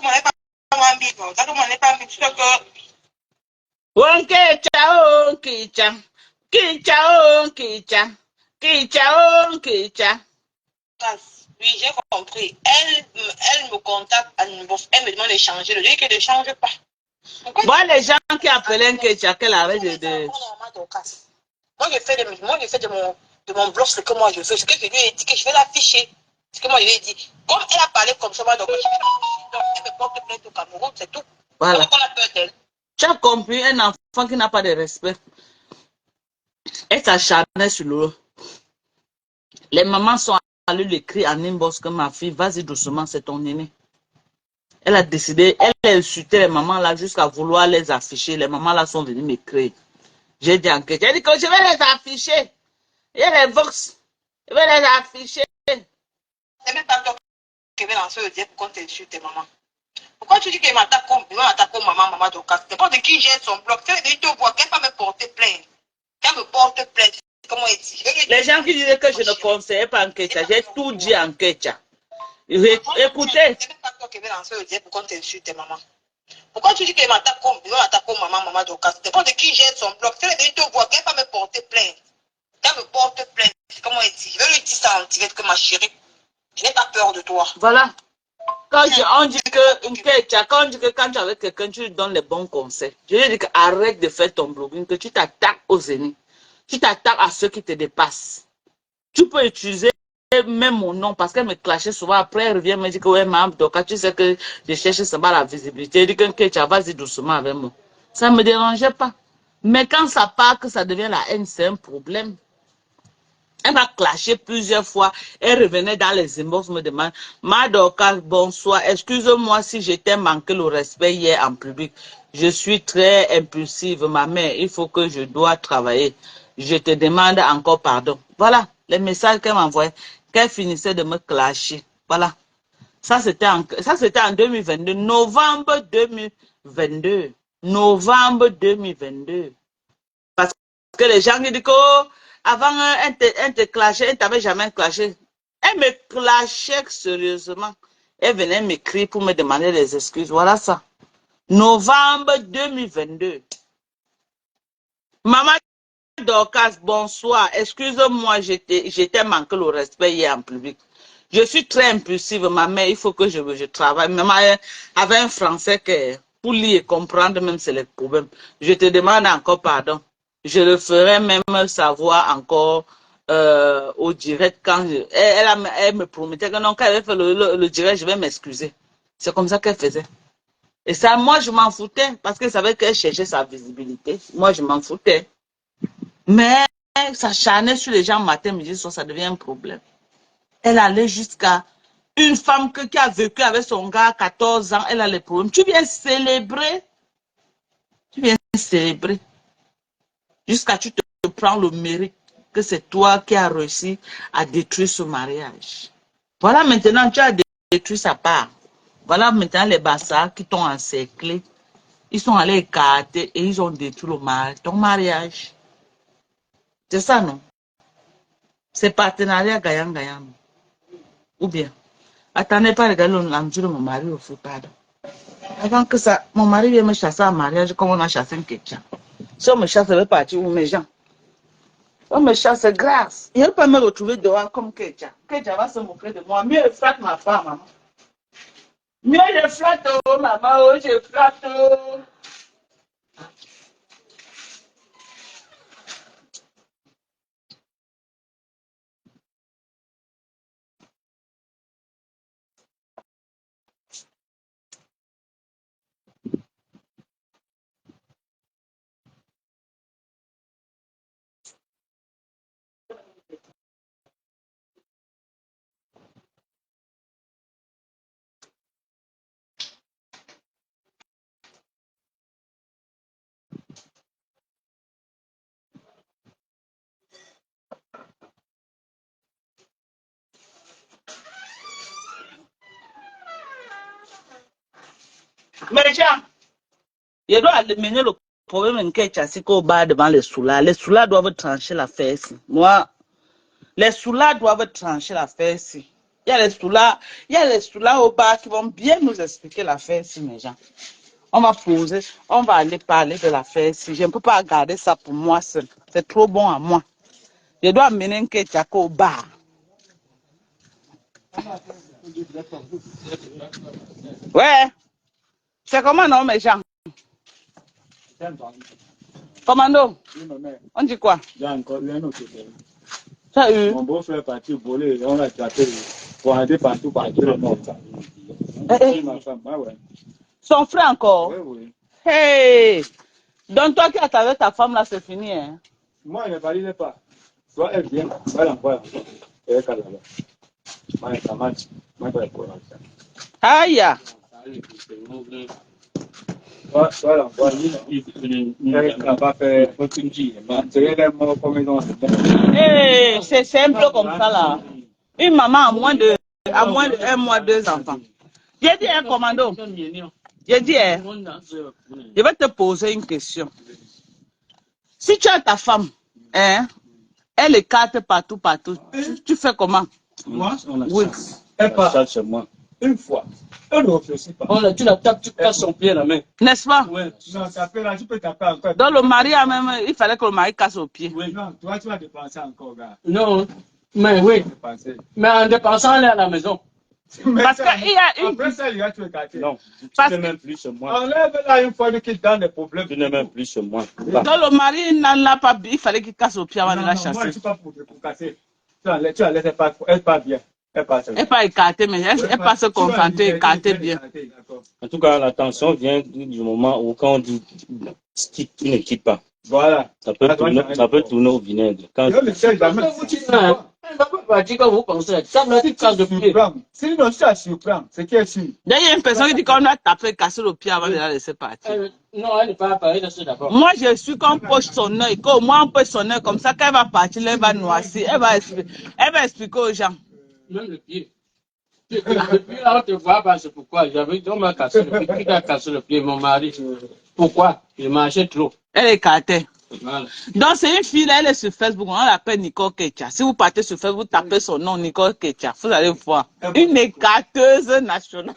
mon n'est pas un bigo. Ça, mon n'est pas un bigo. Oui, j'ai compris. Elle me contacte, elle me demande de changer. Je dis que ne change pas. Bon, les gens qui appellent un Kecha, qu'elle arrête de... Moi, je fais de mon blog ce que moi je fais. Ce que je lui ai dit, que je vais l'afficher. Ce que moi je lui ai dit. Comme elle a parlé comme ça, moi, donc, je vais l'afficher. Donc, elle me porte plainte au Cameroun, c'est tout. Voilà. Donc, on a peur d'elle. Tu as compris, un enfant qui n'a pas de respect. Elle s'acharnait sur l'eau. Les mamans sont allées l'écrire en inbox que ma fille, vas-y doucement, c'est ton aîné. Elle a décidé, elle a insulté les mamans là jusqu'à vouloir les afficher. Les mamans là sont venues m'écrire. J'ai dit enquête. J'ai dit que je vais les afficher. Il y a les vox. Je vais les afficher. C'est même pas toi qui vais lancer le dire pourquoi tu insultes tes mamans. Pourquoi tu dis qu'elle m'attaque comme maman d'Okas? C'est pas de qui gère son blog. C'est de te voir qu'elle va me porter plainte. Qu'elle me porte plainte. Comment elle dit? Les gens qui disaient que je ne conseillais pas en Kecha, j'ai tout dit en Kecha. Écoutez. C'est même pas toi qui vais lancer le dire pourquoi tu insultes tes mamans. Pourquoi tu dis qu'elle m'attaque comme maman d'Okas? C'est pas de qui gère son blog. C'est de te voir qu'elle va me porter plainte. Qu'elle me porte plainte. Comment elle dit? Je vais lui dire ça en direct que ma chérie, je n'ai pas peur de toi. Voilà. Quand on dit que quand tu es avec quelqu'un, tu lui donnes les bons conseils. Je lui dis que arrête de faire ton blogging, que tu t'attaques aux aînés. Tu t'attaques à ceux qui te dépassent. Tu peux utiliser même mon nom parce qu'elle me clashait souvent. Après, elle revient me dit que ouais, maman, donc tu sais que je cherche seulement la visibilité. Je dis que tu vas-y doucement avec moi. Ça ne me dérangeait pas. Mais quand ça part, que ça devient la haine, c'est un problème. Elle m'a clashé plusieurs fois. Elle revenait dans les inbox, me demande, Madoka, bonsoir, excuse-moi si je t'ai manqué le respect hier en public. Je suis très impulsive, ma mère, il faut que je dois travailler. Je te demande encore pardon. Voilà, les messages qu'elle m'envoyait, qu'elle finissait de me clasher. Voilà. Ça, c'était en 2022, novembre 2022. Novembre 2022. Parce que les gens qui disent que oh, avant, elle te clashait, elle ne t'avait jamais clashé. Elle me clashait sérieusement. Elle venait m'écrire pour me demander des excuses. Voilà ça. Novembre 2022. Maman Dorcas, bonsoir. Excuse-moi, j'étais manqué le respect hier en public. Je suis très impulsive, ma mère. Il faut que je travaille. Maman avait un français que pour lire et comprendre, même c'est le problème. Je te demande encore pardon. Je le ferai même savoir encore au direct quand elle me promettait que non, quand elle avait fait le direct, je vais m'excuser. C'est comme ça qu'elle faisait. Et ça, moi, je m'en foutais parce qu'elle savait qu'elle cherchait sa visibilité. Moi, je m'en foutais. Mais ça charnait sur les gens matin, midi, soir, ça devient un problème. Elle allait jusqu'à une femme qui a vécu avec son gars à 14 ans, elle a les problèmes. Tu viens célébrer. Tu viens célébrer. Jusqu'à tu te prends le mérite que c'est toi qui as réussi à détruire ce mariage. Voilà maintenant, tu as détruit sa part. Voilà maintenant les bassards qui t'ont encerclé. Ils sont allés écarter et ils ont détruit ton mariage. C'est ça, non? C'est partenariat gagnant-gagnant. Ou bien, attendez pas regarder l'enjeu de mon mari au foot, pardon. Avant que ça, mon mari vienne me chasser en mariage comme on a chassé un Ketcha. Si on me chasse, ça veut partir où mes gens. On me chasse grâce. Il ne peut pas me retrouver dehors comme Ketcha. Ketcha va se moquer de moi. Mieux je flatte ma femme, maman. Mieux je flatte, oh maman, oh je flatte. Oh. Mais gens, il doit mener le problème en Ketcha, c'est qu'au bas devant les soulas. Les soulas doivent trancher l'affaire ici. Moi, les soulas doivent trancher l'affaire ici. Il y a les soulats au bar qui vont bien nous expliquer l'affaire ici, mes gens. On va poser, on va aller parler de l'affaire ici. Je ne peux pas garder ça pour moi seul. C'est trop bon à moi. Je dois amener un Ketchako au bar. Ouais. C'est comment, non, mes gens? Commando, on dit quoi? Ça a eu. Mon beau-frère est parti voler, on l'a tapé pour aller partout, le monde. Ma femme, ouais. Son frère encore? Oui, oui. Hey! Donc toi qui es avec ta femme là, c'est fini, hein? Moi, je ne valide pas. Soit elle vient, soit elle envoie. Elle est là-bas. Moi, ça marche. Moi, je vais pour ça. Aïe! Soit elle envoie. Elle n'a pas fait aucune vie. C'est elle mort comme ils ont. Hey, c'est simple comme ça là. Une maman à moins de 1 mois, 2 enfants. J'ai dit, hein, commando. J'ai dit, hein, je vais te poser une question. Si tu as ta femme, hein, elle écarte partout, tu fais comment? Moi, oui. Elle part chez moi. Une fois. Elle ne réfléchit pas. Tu la tapes, tu casses son pied la main. N'est-ce pas? Ouais. Non, taper là, tu peux taper encore. Donc le mari a même, il fallait que le mari casse au pied. Oui. Non, toi, tu vas dépenser encore, gars. Non, mais oui. Mais en dépensant, elle est à la maison. Parce qu'il y a une. Après ça, il va te écarter. Non, Parce tu n'es même plus chez moi. Enlève-la une fois qu'il donne des problèmes. Tu n'es même plus chez moi. Donc le mari n'en a pas, il fallait qu'il casse au pied avant de la chasser. Moi, je ne suis pas pour casser. Tu la laisses, elle part bien. Elle pas écartée, mais elle pas se concentrer, écarter bien. En tout cas, la tension vient du moment où quand on dit tu ne quittes pas. Voilà. Ça peut tourner au vinaigre. Quand elle va pas partir comme vous pensez. Ça me dit casse de pied. Sinon, ça surprend. C'est qui est sûr. Il y a une personne qui dit qu'on doit taper, casser le pied avant de la laisser partir. Non, elle n'est pas parée de ça d'abord. Moi, je suis qu'on poche son œil. Qu'au moins, on poche son œil comme ça. Quand elle va partir, elle va noircir. Elle va expliquer aux gens. Même le pied. Depuis là, on te voit pas, c'est pourquoi. On m'a cassé le pied. Qui a cassé le pied? Mon mari. Pourquoi? Il marchait trop. Elle est écartée. Voilà. Donc, c'est une fille, là, elle est sur Facebook. On l'appelle Nicole Ketcha. Si vous partez sur Facebook, vous tapez son nom, Nicole Ketcha. Vous allez voir. Une écarteuse nationale.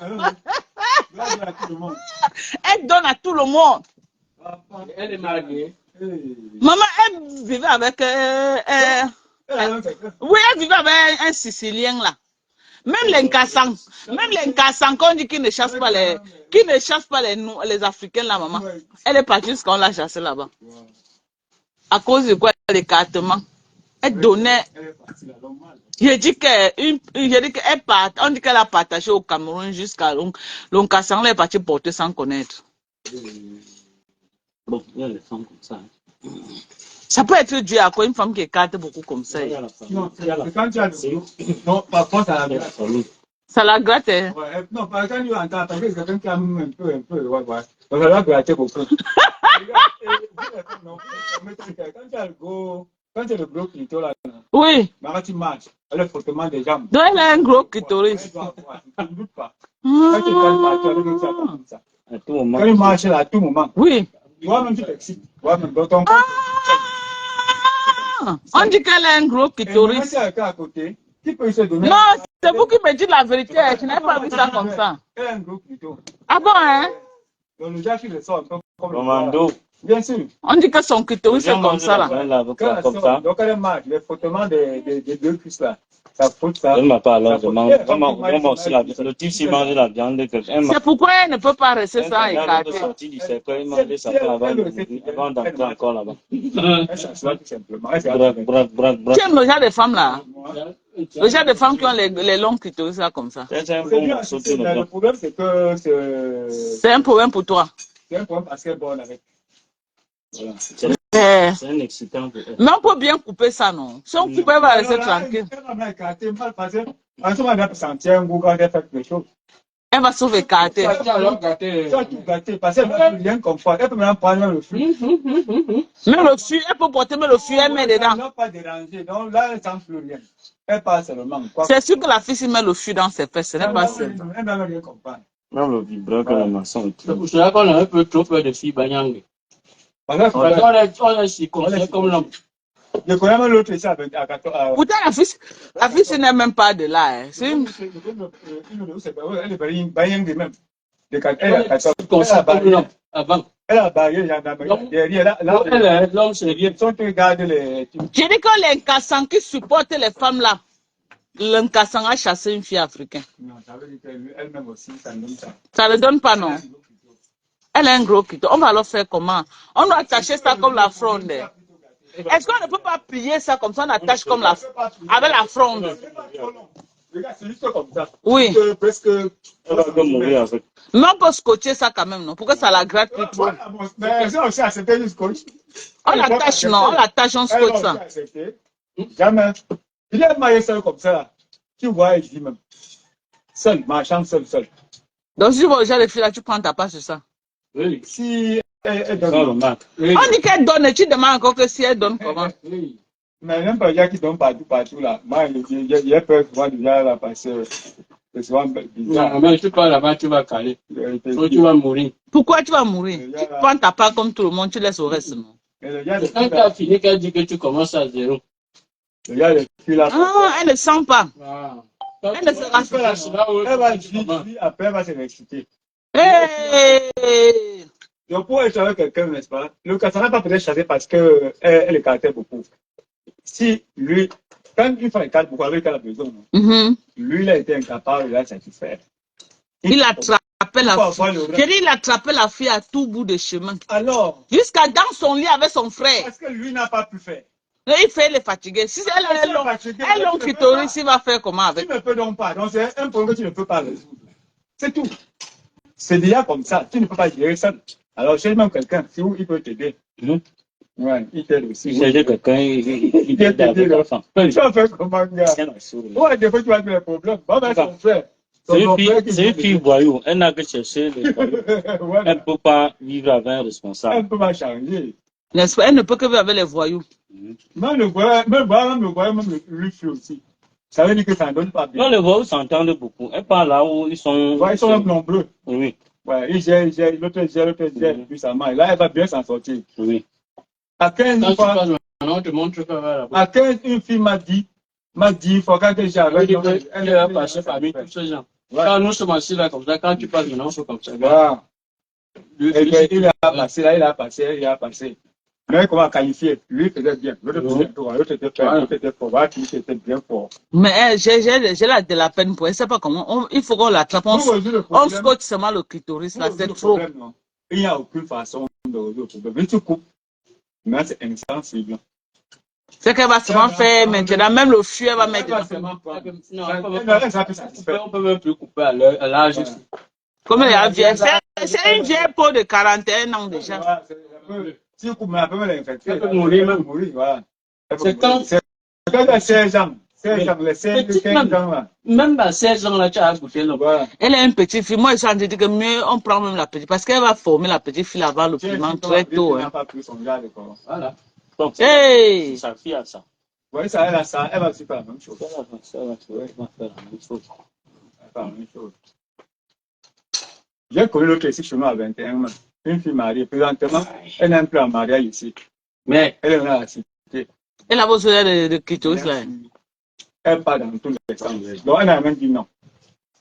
Elle donne à tout le monde. Elle est mariée. Maman, elle vivait avec. Oui, elle vivait avec un Sicilien là. Même les Nkassans, qu'on dit qu'ils ne chassent pas les Africains là, maman. Elle est partie jusqu'à on l'a chassée là-bas. À cause de quoi l'écartement? Elle donnait. Je dis qu'elle part. On dit qu'elle a partagé au Cameroun jusqu'à Nkassan, elle est partie porter sans connaître. Bon, il y a les femmes comme ça. Ça peut être dû à quoi une femme qui écarte beaucoup comme ça. Non, quand tu as non, par contre, ça la gratte. Ça la gratte, hein? Ouais, non, par contre, tu entends, parce que c'est quelqu'un qui a un peu, ouais. Donc, ça va gratter beaucoup. Quand tu as le gros clito là, oui. quand tu marches, elle est fortement des jambes. Donc, elle a un gros clitoris. Tu ne doutes pas. Quand tu gagnes partout, elle est comme ça. À tout moment. Quand il marche, à tout moment. Oui. Toi-même, tu t'excites. Toi-même, dans ton on dit qu'elle a un gros clitoris. À côté, qui peut se donner? Non, c'est vous qui me dites la vérité. Je n'ai pas vu ça comme ça. Elle a un gros clito. Ah bon, hein? Donc, le gars qui le sort comme Commando. Bien sûr. On dit que son clitoris c'est comme ça là. Comme ça. Donc, elle marche, les frottements des deux cuisses là. Ça frotte ça. Elle ne m'a pas alors, je mange. Aussi la viande. Le type, s'il mange la viande, c'est pourquoi elle ne peut pas rester sans écarter. Il mange ça avant d'entrer encore là-bas. Tu aimes le genre de femmes là? Le genre de femmes qui ont les longs clitoris là comme ça. C'est un bon morceau. Le problème, c'est que c'est un problème pour toi. C'est un problème parce qu'elle est bonne avec. Voilà. C'est un excitant. Mais on peut bien couper ça, non? Si on coupe, elle va rester tranquille. Elle va sauver écarter. Elle va tout gâter parce qu'elle n'a plus rien confort. Elle peut même prendre le flux. Mais le flux, elle peut porter, mais le flux, elle met dedans. Elle n'a pas dérangé. Donc là, elle ne sent plus rien. Elle passe seulement. C'est sûr que la fille, s'il met le flux dans ses fesses, ce n'est pas ça. Elle n'a rien comprendre. Même le vibreur que la maçon. C'est pour cela qu'on a un peu trop peur de filles Banyang. Parce qu'on est si comme l'homme. Je connais même l'autre ici à 14. Pourtant, la fille, ce n'est même pas de là. Hein. C'est une... Elle est baillée de même. Elle a 14. Comme ça, comme l'homme, avant. Elle a baillé, L'homme, c'est bien. Quand tu regardes les. Je dis que les Nkassans qui supportent les femmes là, le Nkassan a chassé une fille africaine. Non, ça veut dire qu'elle-même aussi, ça donne ça. Ça ne donne pas, non? Elle a un gros quito. On va alors faire comment? On doit attacher ça comme la fronde. Est-ce qu'on ne peut pas plier ça comme ça? On attache comme la avec la fronde. Regarde, c'est juste comme ça. Oui. Presque. Elle va mourir avec. Mais on peut scotcher ça quand même, non? Pour que ça la gratte plus trop. Mais ça aussi accepté du scotch. On l'attache, non? On l'attache, on scotche ça. Jamais. Il est marié seul comme ça. Tu vois, il dit même. Seul, marchant seul. Donc si tu vois déjà les filles là, tu prends ta part sur ça. Oui. Si elle Ça, donne. le mat. Oui. On dit qu'elle donne et tu demandes encore que si elle donne comment? Oui. Mais même pas les gens qui donnent partout là. Moi, j'ai peur de voir déjà là passer. C'est souvent bizarre. Non, mais tu pars là-bas, tu vas caler. Donc tu vas mourir. Pourquoi tu vas mourir? Tu prends ta part comme tout le monde, tu laisses au reste, non? Quand tu as fini, qu'elle dit que tu commences à zéro. Il y a les filles là. Ah, elle ne sent pas. Ah. Elle ne se rassure pas. Elle va dire, après elle va se réexciter. Hey! Donc pour être avec quelqu'un, n'est-ce pas? Le Kassana pas peut-être chasser parce qu'elle écartait beaucoup. Si lui, quand une femme écarte beaucoup avec elle a besoin, lui il a été incapable de la satisfaire. Il attrapait la Parfois, fille. le- J'ai dit, il attrapait la fille à tout bout de chemin. Alors, Jusqu'à dans son lit avec son frère. parce que lui n'a pas pu faire. Et il fait les fatiguer. Si elle a un long clitoris, il va faire comment avec? Tu ne peux donc pas. Donc c'est un problème que tu ne peux pas résoudre. C'est tout. C'est déjà comme ça. Tu ne peux pas gérer ça. Alors cherche même quelqu'un. Si il peut t'aider. Ouais, il t'aide aussi. Si j'ai quelqu'un, il t'aide avec la femme. Tu vas faire comment, gars? Ouais, des fois tu vas avoir des problèmes. Va vers son frère. C'est une fille voyou. Elle n'a que cherché les voyous. Voilà. Elle ne peut pas vivre avec un Elle responsable. ne peut pas changer. N'est-ce pas? Elle ne peut que vivre avec les voyous. Même le voyage, même le flux aussi. Ça veut dire que ça ne donne pas bien. Non, les voyous s'entendent beaucoup. Elle part là où ils sont. Ouais, ils sont même nombreux. Oui, Ouais, il gère, l'autre gère, puis ça marche. Là, elle va bien s'en sortir. oui. À 15 Quand tu fois, passes maintenant, on te montre que là-bas. à 15, une fille m'a dit, il faut quand j'ai avec Elle va passer parmi tous ces gens. Quand nous sommes assis là comme ça, quand tu passes maintenant, on fait comme ça. Voilà. Il a passé. Mais comment qualifier? Lui faisait bien. L'autre était fort. Voilà, qui était bien fort. Mais j'ai de la peine pour elle. Je ne sais pas comment. Il faut qu'on l'attrape. On scotche seulement le clitoris là. C'est trop. Il n'y a aucune façon de résoudre le problème. Mais tu coupes. Mais c'est insensible. C'est qu'elle va seulement faire maintenant. Même le fût, elle va mettre Elle va dedans. seulement prendre. Non, On on peut même plus couper à l'âge. Comme elle a vieille. C'est une vieille peau de 41 ans déjà. Si vous coupez un peu l'infection, Elle peut mourir même. Voilà. C'est quand. C'est quand elle a 16 ans. 16 ans, les 16, 15 ans là. Même à 16 ans là, tu as goûté là. Voilà. Elle est une petite fille. Moi, je suis en train de dire que mieux, on prend même la petite. Parce qu'elle va former la petite fille avant le piment très tôt. Elle n'a pas pris son garde corps. Voilà. Donc, Hey! sa fille a ça. Oui, ça, elle a ça. Elle va aussi faire la même chose. Elle va faire la même chose. Elle va faire la même chose. J'ai connu l'autre ici chez moi à 21 ans. Une fille mariée. Présentement, elle n'a plus en mariage ici. Mais Elle est dans la cité. Elle a besoin de clitoris là. Elle part dans tous les sens. Donc, elle a même dit non.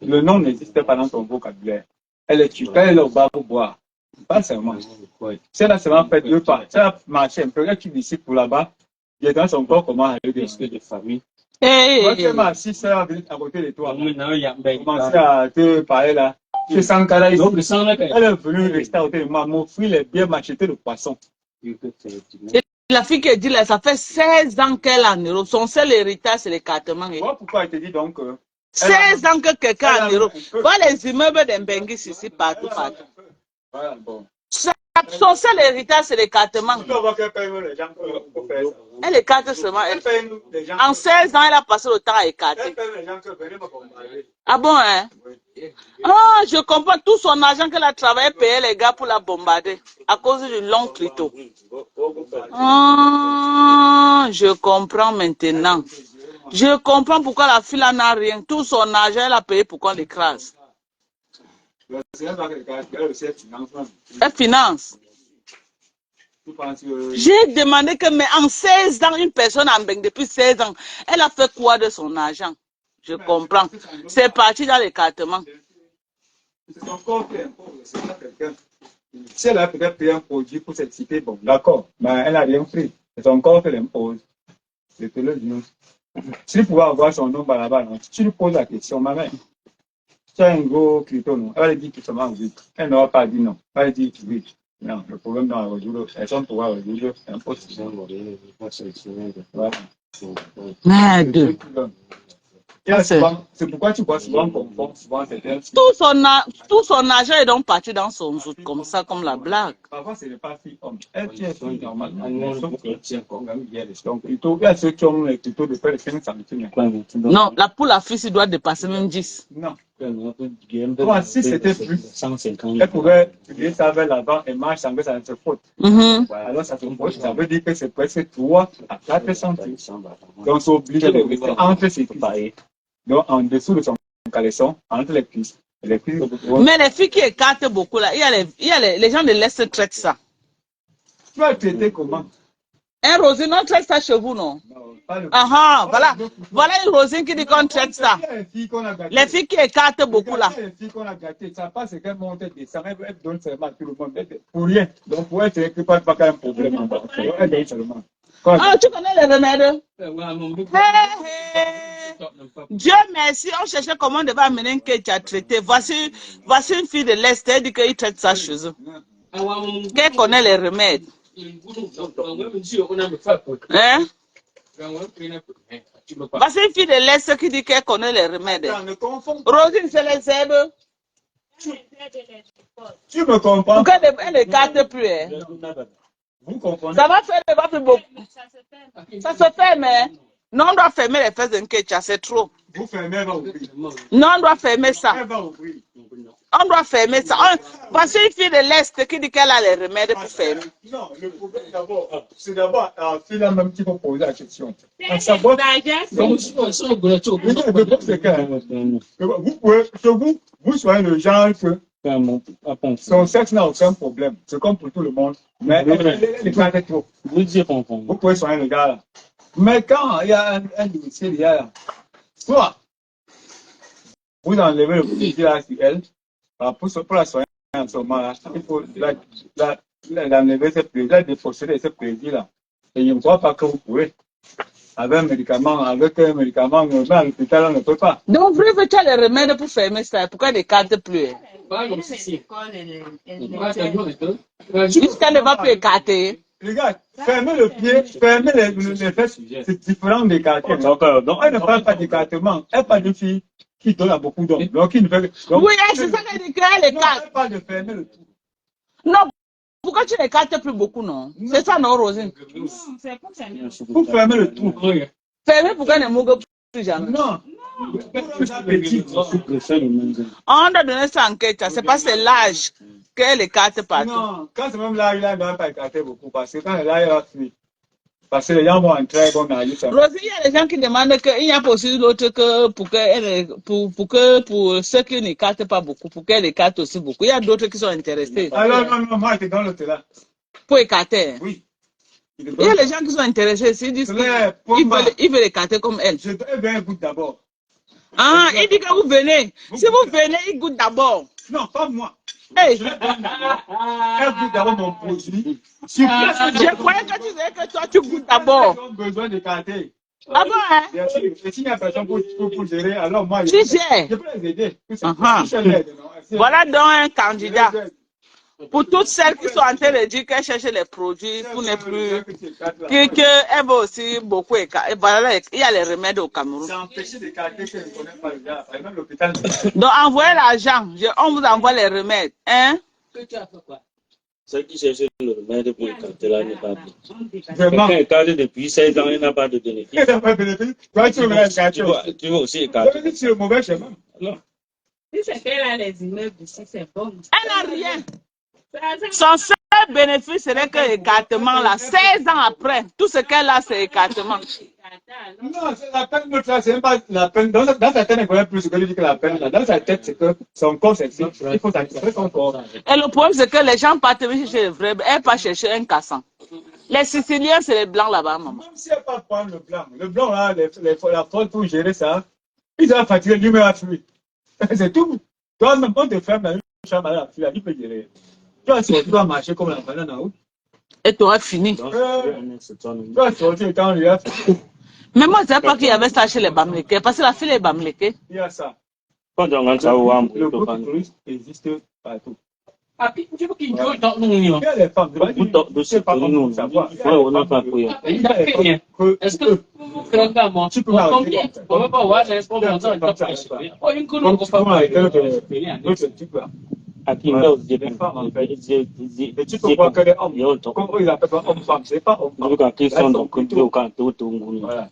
Le nom n'existait pas dans son vocabulaire. Elle est tue. Quand elle est au bar pour boire, pas seulement. Si elle a seulement fait 2 pas, si elle a marché un peu, elle tue d'ici pour là-bas, il est dans son corps comment aller des risques de famille. Hey! Quand elle m'a assis, elle va venir à côté de toi. maintenant, il y a Commencer à te parler là. Je sens qu'elle a ici. Donc, le sang là, Elle est venue rester à côté de moi, m'offrir les biens, m'acheter le poisson. La fille qui dit là, ça fait 16 ans qu'elle est en Europe. Son seul héritage, c'est l'écartement. Voilà pourquoi elle te dit donc. 16 ans que quelqu'un est en Europe. Voilà les immeubles d'Embengis ici, partout. Voilà, bon. Son seul héritage, c'est l'écartement. Tu dois voir qu'elle paye les gens pour faire ça. Elle écarte seulement. Elle paye les gens. En 16 ans, elle a passé le temps à écarter. Elle paye les gens que venez me bombarder. Ah bon, hein? Ah, je comprends. Tout son argent qu'elle a travaillé, payé les gars pour la bombarder. À cause du long clito. Ah, je comprends maintenant. Je comprends pourquoi la fille n'a rien. Tout son argent, elle a payé pour qu'on l'écrase. Elle finance. Tu penses que... J'ai demandé que, mais en 16 ans, une personne en Beng depuis 16 ans, elle a fait quoi de son argent? Je comprends. C'est parti dans l'écartement. C'est son corps qui impose, c'est pas quelqu'un. Si elle a peut-être payé un produit pour s'exciter, bon, d'accord, mais elle n'a rien pris. C'est son corps qui l'impose. Je te le dis. Si tu pouvais avoir son nom là-bas, si tu lui poses la question, ma mère, tu as un gros clito, non? Elle va dire qu'il se mange oui. Elle n'aura pas dit non. Elle va dire oui. Non, le problème dans la résoudre, elles sont pour résoudre, c'est impossible. Voilà. Merde. C'est pourquoi tu vois souvent qu'on confond souvent certains. Tout son argent est donc parti dans son zout, comme ça, comme la blague. Parfois, ce n'est pas fille homme. Elle tient fille normalement. Donc, plutôt, il y a ceux qui ont plutôt de faire les 5 centimes. Non, la poule à fils, il doit dépasser même 10. Non. Moi, si c'était plus, elle pouvait payer ça vers l'avant et marche sans que ça ne se faute. Alors, ça se faute, ça veut dire que c'est presque 3 à 4 centimes. Donc, c'est obligé de rester entre ses cuisses. Donc, en dessous de son caleçon, entre les cuisses. Mais les filles qui écartent beaucoup là, il y a les gens de l'Est traitent ça. Tu vas traiter comment? Un Rosine, on traite ça chez vous, non? Voilà une Rosine qui dit qu'on traite ça. Les filles qui écartent beaucoup là. Les filles qu'on a gâtées, ça passe qu'elles montent et descendent, elles donnent seulement à tout le monde. Pour rien. Donc, pour elle, c'est pas un problème. Elle donne seulement. Ah, tu connais les remèdes? Dieu merci, on cherchait comment on devait amener un ketch à traiter. Voici une fille de l'Est, elle dit qu'il traite ça chez eux. Qu'elle connaît les remèdes. Hein? Voici une fille de l'Est qui dit qu'elle connaît les remèdes. Rosine, c'est les herbes. Tu me comprends? Pourquoi elle ne carte plus? Hein? Vous comprenez? Ça va faire beaucoup. Ça se fait, mais non, on doit fermer les fesses d'un ketchup, c'est trop. Vous fermez, elle va ouvrir. Non, on doit fermer ça. Elle va ouvrir. On doit fermer ça. Voici une fille de l'Est qui dit qu'elle a les remèdes pour fermer. Non, le problème d'abord, c'est d'abord la fille là même qui va poser la question. À savoir, vous soyez le genre que son sexe n'a aucun problème. C'est comme pour tout le monde. Mais elle est trop. Vous pouvez soigner le gars là. Mais quand il y a un dossier là, soit vous enlevez le plaisir là sur elle, pour la soigner en ce moment-là, il faut l'enlever ce plaisir, déposséder ce plaisir-là. Et je ne crois pas que vous pouvez. Avec un médicament normal, à l'hôpital, on ne peut pas. Donc, vous avez les remèdes pour fermer ça. Pourquoi elle ne carte plus? Jusqu'à ne va plus écarter. Regarde, fermer le pied, fermer les fesses, c'est différent d'écarter. Donc, elle ne parle pas d'écartement. Elle parle d'une fille qui donne à beaucoup d'hommes. Donc, oui, c'est ça qu'elle dit qu'elle écarte. Elle parle de fermer le tout. Non, pourquoi tu n'écartes plus beaucoup, non? C'est ça, non, Rosine? Pour fermer le tout. Fermer pour qu'elle ne mourre plus jamais. Non. On doit donner ça en quête. C'est pas c'est l'âge qu'elle écarte partout. Non, quand c'est même l'âge, là, elle ne va pas écarter beaucoup. Parce que quand l'âge va fuir, parce que les gens vont entrer, ils vont aller. Rosine, il y a des gens qui demandent qu'il y a possible d'autre que pour ceux qui n'écartent pas beaucoup, pour qu'elle écarte aussi beaucoup. Il y a d'autres qui sont intéressés. Alors, non, moi, j'étais dans l'hôtel là. Pour écarter. Oui. Il y a des gens qui sont intéressés. Ils disent qu'ils veulent écarter comme elle. Je dois bien goûter d'abord. Ah, il dit que vous venez. Si vous venez, il goûte d'abord. Non, pas moi. Hey. Elle goûte d'abord mon produit. Je croyais que tu disais que toi, tu goûtes d'abord. Ils ont besoin d'écarter. Ah bon, hein? Bien sûr. Et s'il n'y a personne pour gérer, alors moi, Tu gères. je peux les aider. Voilà donc un candidat. Pour toutes celles qui sont en train de dire qu'elles cherchent les produits pour ne plus. Qu'elles vont aussi beaucoup écarter. Voilà, il y a les remèdes au Cameroun. C'est empêché d'écarter que je ne connais pas le gars. Même l'hôpital. Donc envoyez l'argent. On vous envoie les remèdes. Hein? Ceux qui cherchent le remède pour écarter là n'est pas bien. Vraiment. Quelqu'un écarte depuis 16 ans, il n'a pas de bénéfice. Il n'a pas de bénéfice. Tu vas aussi écarter. C'est le mauvais chemin. Non. Si c'est qu'elle a les immeubles ici, c'est bon. Elle n'a rien. Son seul bénéfice serait que l'écartement là, 16 ans après, tout ce qu'elle a, c'est écartement. Non, c'est la peine de ça, c'est même pas la peine. Dans sa tête, elle connaît plus ce que lui dit que la peine. Dans sa tête, c'est que son corps, c'est il faut sacrifier son corps. Et le problème, c'est que les gens partent chercher les vrais, elle part chercher un cassant. Les Siciliens, c'est les blancs là-bas, maman. Même si elle pas prendre le blanc là, la force pour gérer ça, ils ont fatigué, lui-même à fuir. C'est tout. Toi, même quand tu fermes dans une chambre à la fuir, il peut gérer. Toi, tu vas marcher comme la banane en haut. Et tu auras fini. Toi, tu sortir le temps, lui a fait. Mais moi, je ne savais pas qu'il y avait ça chez les Bamileke. Parce que la fille est Bamileke. Il y a ça. Quand on rentre à Ouam, Le groupe touriste existe partout. Ah, tu veux qu'il joue dans nous, non? Il y a les femmes, de ce pas nous, on n'a pas pris. Est-ce que vous faites ça, moi? Tu peux pas combien? On va pas voir, c'est pour mon temps, il va pas essayer. Oh, une colonne, on va pas faire. Aqui, não, tu peux voir que les hommes, comme eux, ils appellent pas hommes-femmes, c'est pas hommes-femmes. aqui são do canto, Voilà.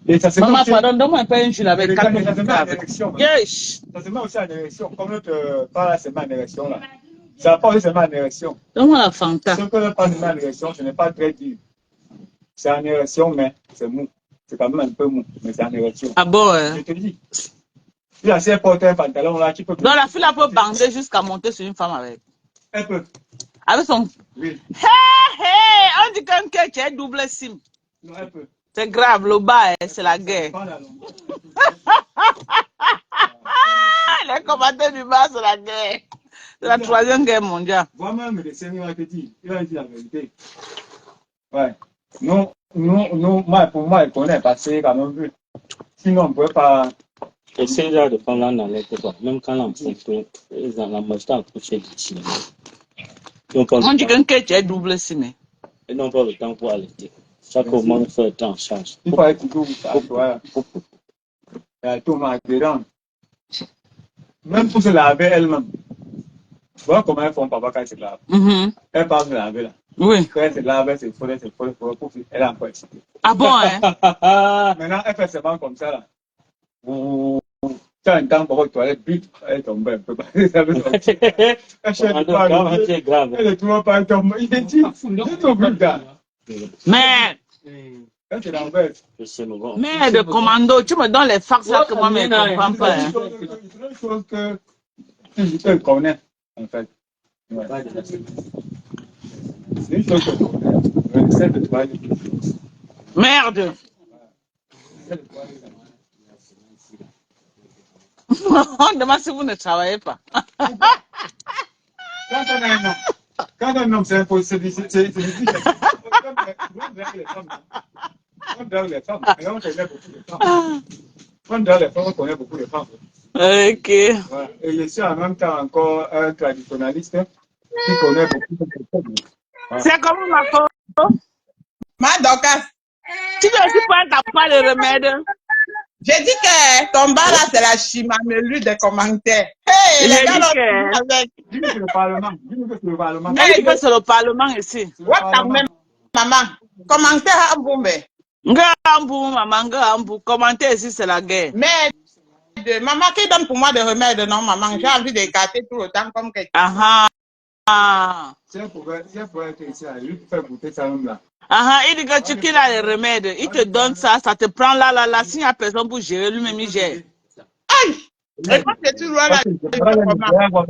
Et ça se met Maman, aussi, pardon, donne-moi un peu une jus avec ça se met 4 en érection. Yes. Ça se met aussi en érection. Comme notre parle, c'est en érection là. Ça part aussi en érection. Donne-moi la Fanta. Ce que le parle en érection, ce n'est pas très dur. C'est en érection, mais c'est mou. C'est quand même un peu mou, mais c'est en érection. Ah bon, hein? Je te dis. Si la sœur porte un pantalon là, tu peux. Donc la fille là peut bander jusqu'à monter sur une femme avec. Un peu. Avec son. Oui. Hey, on dit qu'un tu es double sim. Non, un peu. C'est grave, le bas, hein, c'est la guerre. Pas la longueur. Les commentaires du bas, c'est la guerre. C'est la 3e guerre mondiale. Moi-même, le Seigneur a dit, il a dit la vérité. Ouais. Non, moi, pour moi, il connaît parce que quand même vu. Sinon, on ne pouvait pas. essayer de prendre là dans les quoi. Même quand l'enfant fait, ils ont la machine à coucher d'ici. On dit qu'un tu es double sim. Ils n'ont pas le temps pour allaiter. Chaque moment, fait le temps en charge. Il fallait toujours ça, toi. Tout m'a dedans. Même pour se laver elle-même. Voilà comment elles font papa quand elle se lave. Elle parle de laver là. Oui. Quand elle se lave, c'est faux, elle est encore excitée. Ah bon, hein? Maintenant, elle fait seulement comme ça là. Tu as un temps pour les toilettes, but, elle tombe un peu. Elle cherche pas. Elle est toujours pas tombée. Il est dit, c'est au but là. Mais, Quand c'est l'envers. mais de commando, tu me donnes les fax là que moi je ne comprends pas. Hein. C'est une chose que tu connais, en fait. Ouais. C'est une chose que tu connais. Celle de toi. Merde. On demande si vous ne travaillez pas. Quand un homme, c'est impossible, c'est difficile. On donne les femmes, et on connaît beaucoup de femmes. On donne les femmes, on connaît beaucoup de femmes. Ok. Voilà. Et je suis en même temps encore un traditionnaliste qui connaît beaucoup de femmes. Voilà. C'est comment ma photo? Ma Dorcas, Tu veux aussi prendre ta part de remède? j'ai dit que ton bar là, c'est la chimamelu des commentaires. Hey, les gars, avec. Dis-nous que c'est le Parlement. Dis-nous que c'est le Parlement. Elle dit que c'est le Parlement ici. What ta même maman? Commentaire à Boumbe. Ngambu, maman, Ngambu. Commenter ici, c'est la guerre. Mais, maman, qui donne pour moi des remèdes? Non, maman, j'ai envie d'écarter tout le temps comme quelqu'un. Ah ah. Si elle pouvait être ici, il peut faire goûter ça même là. Ah, il dit que tu qu'il a les remèdes, il te donne ça, ça te prend là, s'il n'y a personne pour gérer, lui-même il gère. Aïe! Et comme je suis loin là, je fais comment?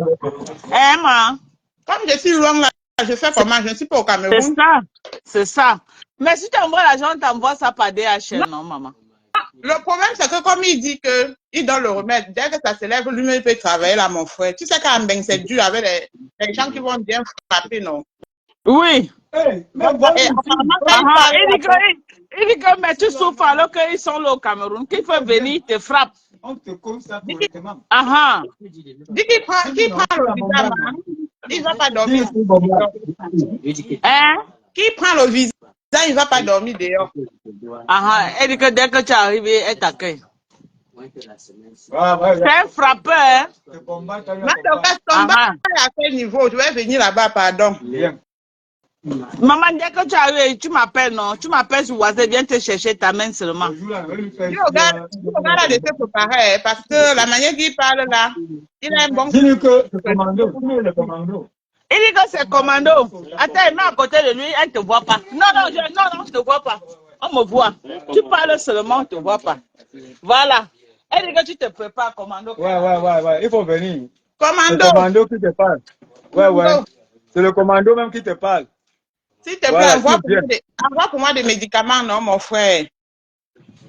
Eh, ma, Comme je suis loin là, je fais comment? Je ne suis pas au Cameroun. c'est ça, c'est ça. Mais si tu envoies l'argent, tu envoies ça par DHL, non, maman? Le problème, c'est que comme il dit qu'il donne le remède, dès que ça se lève, lui-même il peut travailler là, mon frère. Tu sais qu'à Mbeng, c'est dur avec les gens qui vont bien frapper, non? Oui. Hey, mais Et apparemment, quand il Ah, parle, il dit que mais tu souffres alors qu'ils sont là au Cameroun, qu'il faut venir, il te frappe. on te cause ça correctement. Ah, dis qu'il prend le visa, maman. Il ne va pas dormir. hein? Qui prend le visa, il ne va pas dormir dehors. Ah, elle dit que dès que tu arrives, elle t'accueille. Ouais, C'est un frappeur, hein? le combat, t'as eu un Mais combat. ton bar est à quel niveau? Tu vas venir là-bas, pardon. Bien. Maman, dès que tu arrives, tu m'appelles, non? Tu m'appelles sur WhatsApp, viens te chercher ta main seulement. Le jour là, on va lui faire. Dis au gars là de se préparer, parce que la manière qu'il parle là, il a un bon. Dis-lui que le commando, le commando. Il dit que c'est commando. Attends, il met à côté de lui, elle ne te voit pas. Non, je ne te vois pas. On me voit. Tu parles seulement, on ne te voit pas. Voilà. Elle dit que tu te prépares, commando. Ouais. Il faut venir. C'est Commando. le commando qui te parle. Ouais. C'est le commando même qui te parle. S'il te plaît, Voilà, envoie pour moi des médicaments, non, mon frère.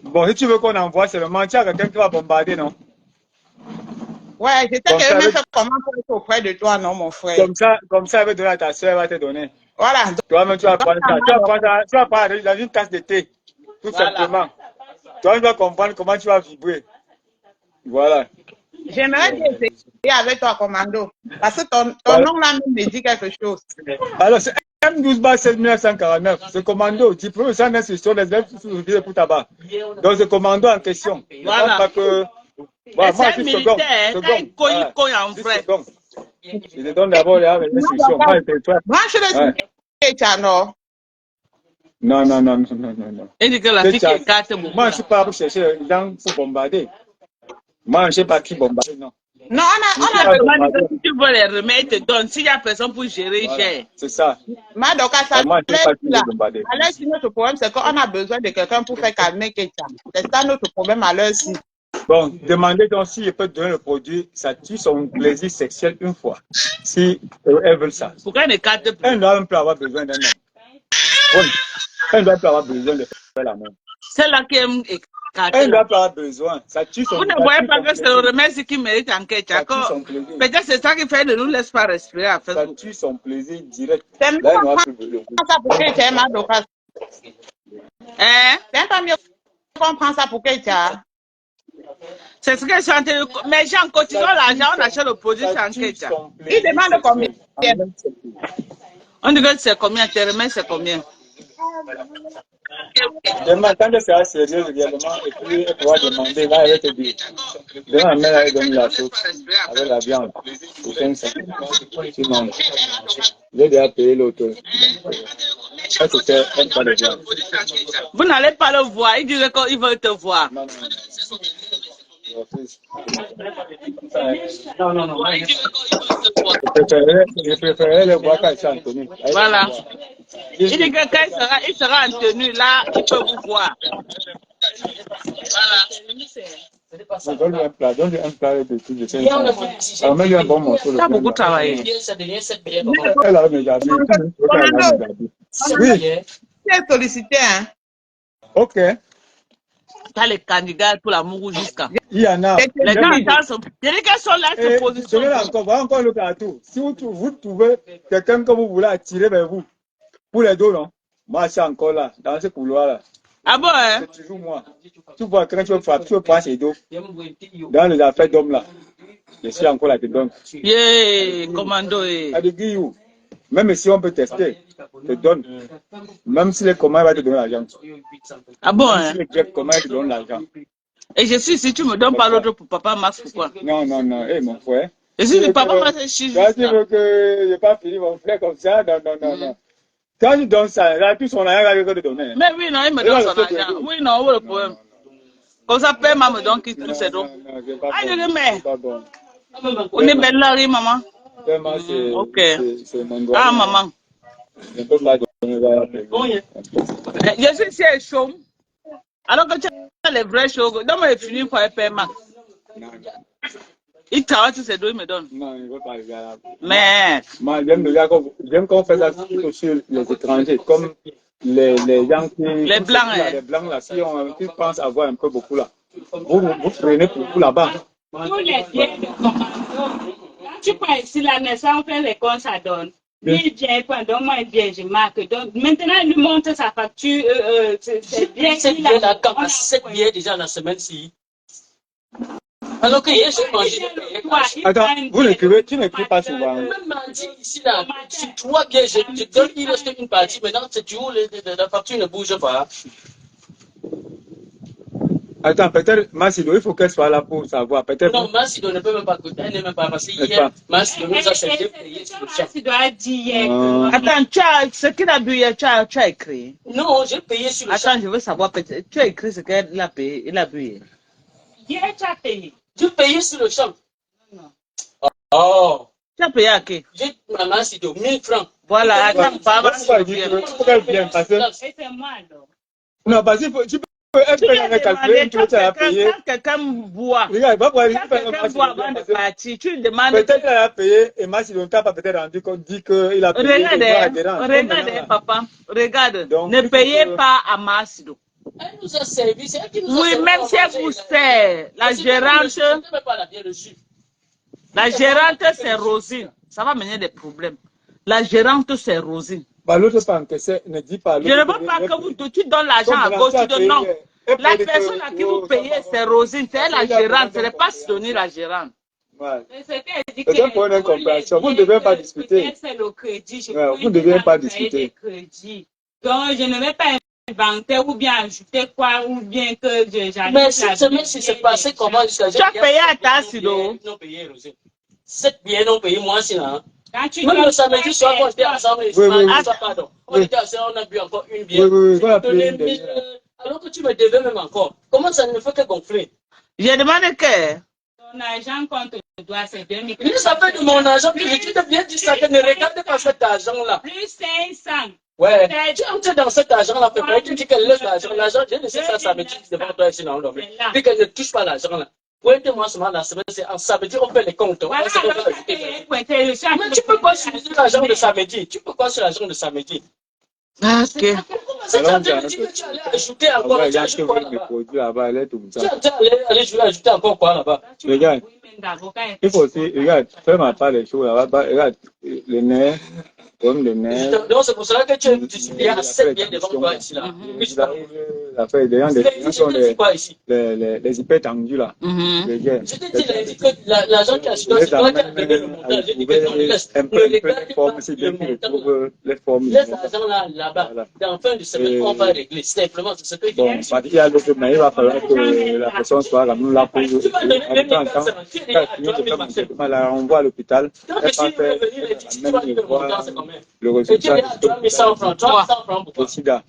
Bon, si tu veux qu'on envoie, c'est le mentir à quelqu'un qui va bombarder, non? Ouais, je sais Comme que ça, je vais avec- faire comment pour être auprès de toi, non, mon frère. Comme ça, elle va donner à ta soeur, elle va te donner. Voilà. Toi-même, tu vas prendre ça. Tu vas prendre dans une tasse de thé. Tout Voilà. simplement. Toi, tu vas comprendre comment tu vas vibrer. Voilà. J'aimerais bien essayer avec toi, commando. Parce que ton Voilà. nom là me dit quelque chose. Alors, c'est M12 16949. C'est commando. Diplôme sans institution des élèves pour tabac. Donc, c'est commando en question. Voilà. Pas que. Et Voilà, moi, c'est je suis militaire, second. quand il cogne en vrai. Je te donne d'abord les institutions. Pas le territoire. Branche le Kecha, non. Non. Il dit que la fille qui est carte Moi, je ne suis pas pour chercher les gens pour bombarder. Moi, je ne sais pas qui bombarder, non. Non, on a besoin de si tu veux les remèdes, te donne. S'il y a personne pour gérer, Voilà. gère. C'est ça. Mais donc, à ça, Moi, je ne sais pas qui là, bombarder. à l'heure, notre problème, c'est qu'on a besoin de quelqu'un pour faire calmer Kecha. C'est ça notre problème à l'heure-ci. Bon, demandez donc si je peux donner le produit, ça tue son plaisir sexuel une fois. Si elles veulent ça. Pourquoi ne carte plus? Elle ne doit même plus avoir besoin d'un homme. Oui. Elle ne doit plus avoir besoin de faire l'amour. Celle-là qui aime écarter. Elle ne doit plus avoir besoin. Ça tue son Vous ne ça voyez tue pas son que c'est le plaisir. remède qui mérite en Kecha. Ça tue son plaisir. Peut-être c'est ça qui fait de nous laisse pas respirer à Ça Facebook. tue son plaisir direct. C'est Là, mieux elle qu'on n'aura prend plus besoin. ça pour Kecha, ma Dokas. Hein? C'est pas mieux qu'on prend ça pour Kecha. C'est ce que je suis en train de... Mais j'ai en continuant l'argent, on achète le produit Ça sans tue Kecha. son Il plaisir demande combien? sexuel. On dit que c'est combien? Tes remèdes, c'est combien? Demain, quand elle sera sérieuse réellement, et puis elle pourra demander, là, elle va te dire. Demain, la mère, elle donne la sauce avec la viande. Pour 500. Sinon, j'ai déjà payé l'auto. Elle se fait un pas de viande. Vous n'allez pas le voir, il dirait qu'il veut te voir. Non. Je refuse. Non. Je préférerais le voir quand il s'est Anthony. Voilà. Il dit que quand il sera en tenue, là, il peut vous voir. Donne-lui un plat de tout de 500. Alors, mets-lui un bon morceau de Tu as viande. beaucoup travaillé. Elle a mes habits. Oui, Tu es sollicité, hein? ok. Tu as les candidats pour la Mourou jusqu'à. Il y en a. Les candidats sont... Il dit qu'elles sont là, Et ces positions. donnez-le encore, voilà encore le plateau. Si vous trouvez quelqu'un que vous voulez attirer vers vous, pour les deux, non? Moi, je suis encore là, dans ce couloir-là. Ah bon, hein? C'est toujours moi. Tu vois, quand tu veux frapper, tu veux prendre ses dos. Dans les affaires d'hommes là, je suis encore là, je te donne. Yeah, commando. À de Guillaume, même si on peut tester, je te donne. Même si les commandes va te donner l'argent. Ah bon, Même hein? si les Jack commandes te donnent l'argent. Et je suis, si tu me donnes pas l'autre pour papa Max, pourquoi? Non, hey, mon frère. Je suis papa Max, je suis Toi, juste tu là. veux que je n'ai pas fini mon frère comme ça? Non. Quand tu donnes ça, là, tout son argent va te donner. Mais oui, non, il me donne son argent. Oui, non, où est le problème? Comme ça, père maman me donne qui tout c'est donc. Non, c'est pas Ah, je bon. le mets. C'est pas bon. On est belle là, oui, maman. Vraiment, Ok. c'est mon doigt. Ah, maman. Je ne peux pas donner ça. Je suis ici chaud. Alors que tu as les vrais chauds, donc il finit par père Max. Il travaille sur ses dos, il me donne. Non, il ne veut pas arriver là. Mais, Moi, j'aime qu'on fait ça sur les étrangers, comme les gens qui... Les blancs, hein. Les blancs, là, qui pensent avoir un peu beaucoup là. Vous prenez beaucoup là-bas. Tous les biens de commando. Quand tu prends ici la naissance, on fait les comptes, ça donne. Lui, il vient, donne-moi un bien, je marque. Donc, maintenant, il lui montre sa facture. C'est bien. Cette bière-là, quand à 7 bières déjà la semaine-ci. Alors que hier, j'ai mangé. Attends, vous n'écrivez, tu n'écris pas souvent. Même mardi, ici, là, sur 3 bières, je donne, il reste une partie. Maintenant, c'est du haut, la facture ne bouge pas. Attends, peut-être, Massido, il faut qu'elle soit là pour savoir. Peut-être. Non, Massido ne peut même pas goûter, elle n'est même pas passée hier. Massido nous a fait payer sur le champ. Tu dois dire. attends, tu as, ce qu'il a bu hier, tu as écrit. Non, j'ai payé sur le champ. Attends, je veux savoir, peut-être, tu as écrit ce qu'il a payé, il a bu hier. Hier, tu as payé. Tu payais sur le champ. Oh, Tu as payé à qui? j'ai ma Massido, 1000 francs. Voilà, attends, papa, Pourquoi elle vient? Parce que... Et c'est moi, alors. Non, parce que tu peux elle peut jamais calculer, tu veux la payer. Quand quelqu'un boit, Regarde, va voir, quand quelqu'un boit avant de partir, tu lui demandes. peut-être qu'elle a payé et Massi ne t'a pas peut-être rendu compte, dit qu'il a payé. Regardez, papa, regarde, Donc, ne payez pas à Massido. Elle nous a servi, c'est elle qui nous a Oui, servi. même si elle vous sert, la gérante, c'est Rosine. Ça va mener des problèmes. La gérante, c'est Rosine. Bah, l'autre pas encaissé, ne dis pas. Je ne veux pas que tu donnes l'argent à gauche, tu donnes non. La personne à qui vous payez, c'est Rosine, c'est elle la gérante, ce n'est pas Sidonie la gérante. C'est un point d'incompréhension. Vous ne devez pas discuter. C'est le crédit. Vous ne devez pas discuter. Donc, je ne vais pas inventer ou bien ajouter quoi, ou bien que j'arrive. Mais cette semaine, si c'est passé comment jusqu'à tu as payé à ta Sido. Non payé, Rosé. 7 billets non payés, moi, c'est là. Même le samedi soir, quand j'étais ensemble, pardon. On était assis, on a bu encore une bière. Alors que tu me devais même encore. Comment ça ne fait que gonfler? J'ai demandé que. Ton argent qu'on te doit, c'est 2000. Il s'appelle de mon argent, puis tu te viens dire ça, que ne regarde pas cet argent-là. Plus 500. Ouais, tu entres dans cet argent-là, tu dis qu'elle laisse l'argent. L'argent, j'ai laissé ça samedi devant toi ici dans l'homme. Puis qu'elle ne touche pas l'argent-là. Pointez-moi seulement la semaine, c'est en samedi, on fait les comptes. Voilà, mais tu peux pas sur l'argent de samedi. Tu peux pas sur l'argent de samedi. Ah, ok. C'est quand tu me dis que tu allais ajouter encore. Tu ajoutes quoi là-bas? Tu allais ajouter encore quoi là-bas? Regarde, il faut aussi, regarde, fais-moi pas les choses là-bas. Regarde, les nerfs, comme les nerfs. Donc c'est pour cela que tu es à 7 bien devant toi ici là. L'affaire, les gens sont les hyper tendus là. Je te dis que l'argent qui a acheté, c'est toi qui as donné le montant. Je dis que non, laisse l'argent là-bas. En fin de semaine, on va régler. Simplement, c'est ce que je dis. Bon, il y a d'autres, mais il va falloir que la personne soit là, nous là pour la renvoie à l'hôpital. Elle va faire le résultat du sida.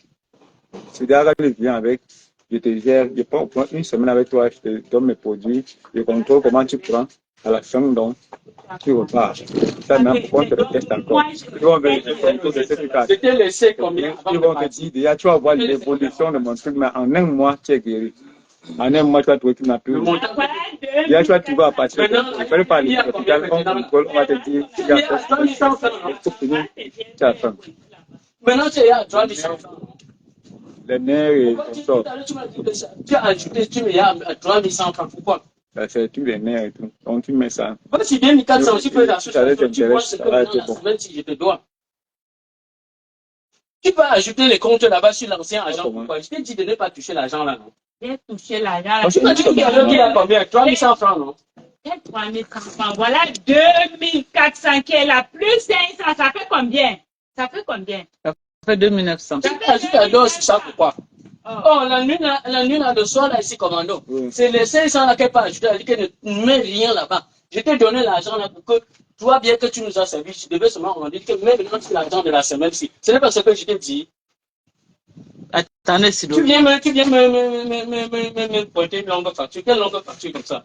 Sida, quand je viens avec, je te gère, je prends une semaine avec toi, je te donne mes produits, je contrôle comment tu prends, à la fin, donc, tu repars. Ça, même, on te le teste encore. Ils vont vérifier ton taux de certificat. C'était laissé combien? Ils vont te dire, déjà, tu vas voir l'évolution de mon truc, mais en un mois, tu es guéri. En un mois, tu vas trouver que tu n'as plus. Déjà, tu vas trouver à partir de il fallait pas aller à l'hôpital, on va te dire, tu as faim. Maintenant, tu es à 300 francs. Les nerfs et tout ça. Tu as ajouté, tu me as 300 francs. Pourquoi? C'est tous les nerfs et tout. Donc, tu mets ça. Moi, si bien 400, tu peux l'acheter. Tu vois ce que maintenant, même si je te dois. Tu peux ajouter les comptes là-bas sur l'ancien agent. Pourquoi? Je t'ai dit de ne pas toucher l'argent là, non? J'ai touché l'argent. Tu m'as dit qu'il y a combien? 300 francs, non? C'est 3400 francs. Voilà 2400 qui est là. Plus 500, ça fait combien? Ça fait combien? Ça fait 2900. Tu ajoutes à dos sur ça, pourquoi? Oh, la nuit là de soir là ici, commando. C'est les 500 là qu'elle peut ajouter. Elle dit qu'elle ne met rien là-bas. Je t'ai donné l'argent là pour que toi, bien que tu nous as servi, tu devais seulement on dit que même quand c'est l'argent de la semaine-ci. Ce n'est pas ce que je t'ai dit. Attendez, Sido. Tu viens me pointer une longue facture. Quelle longue facture comme ça?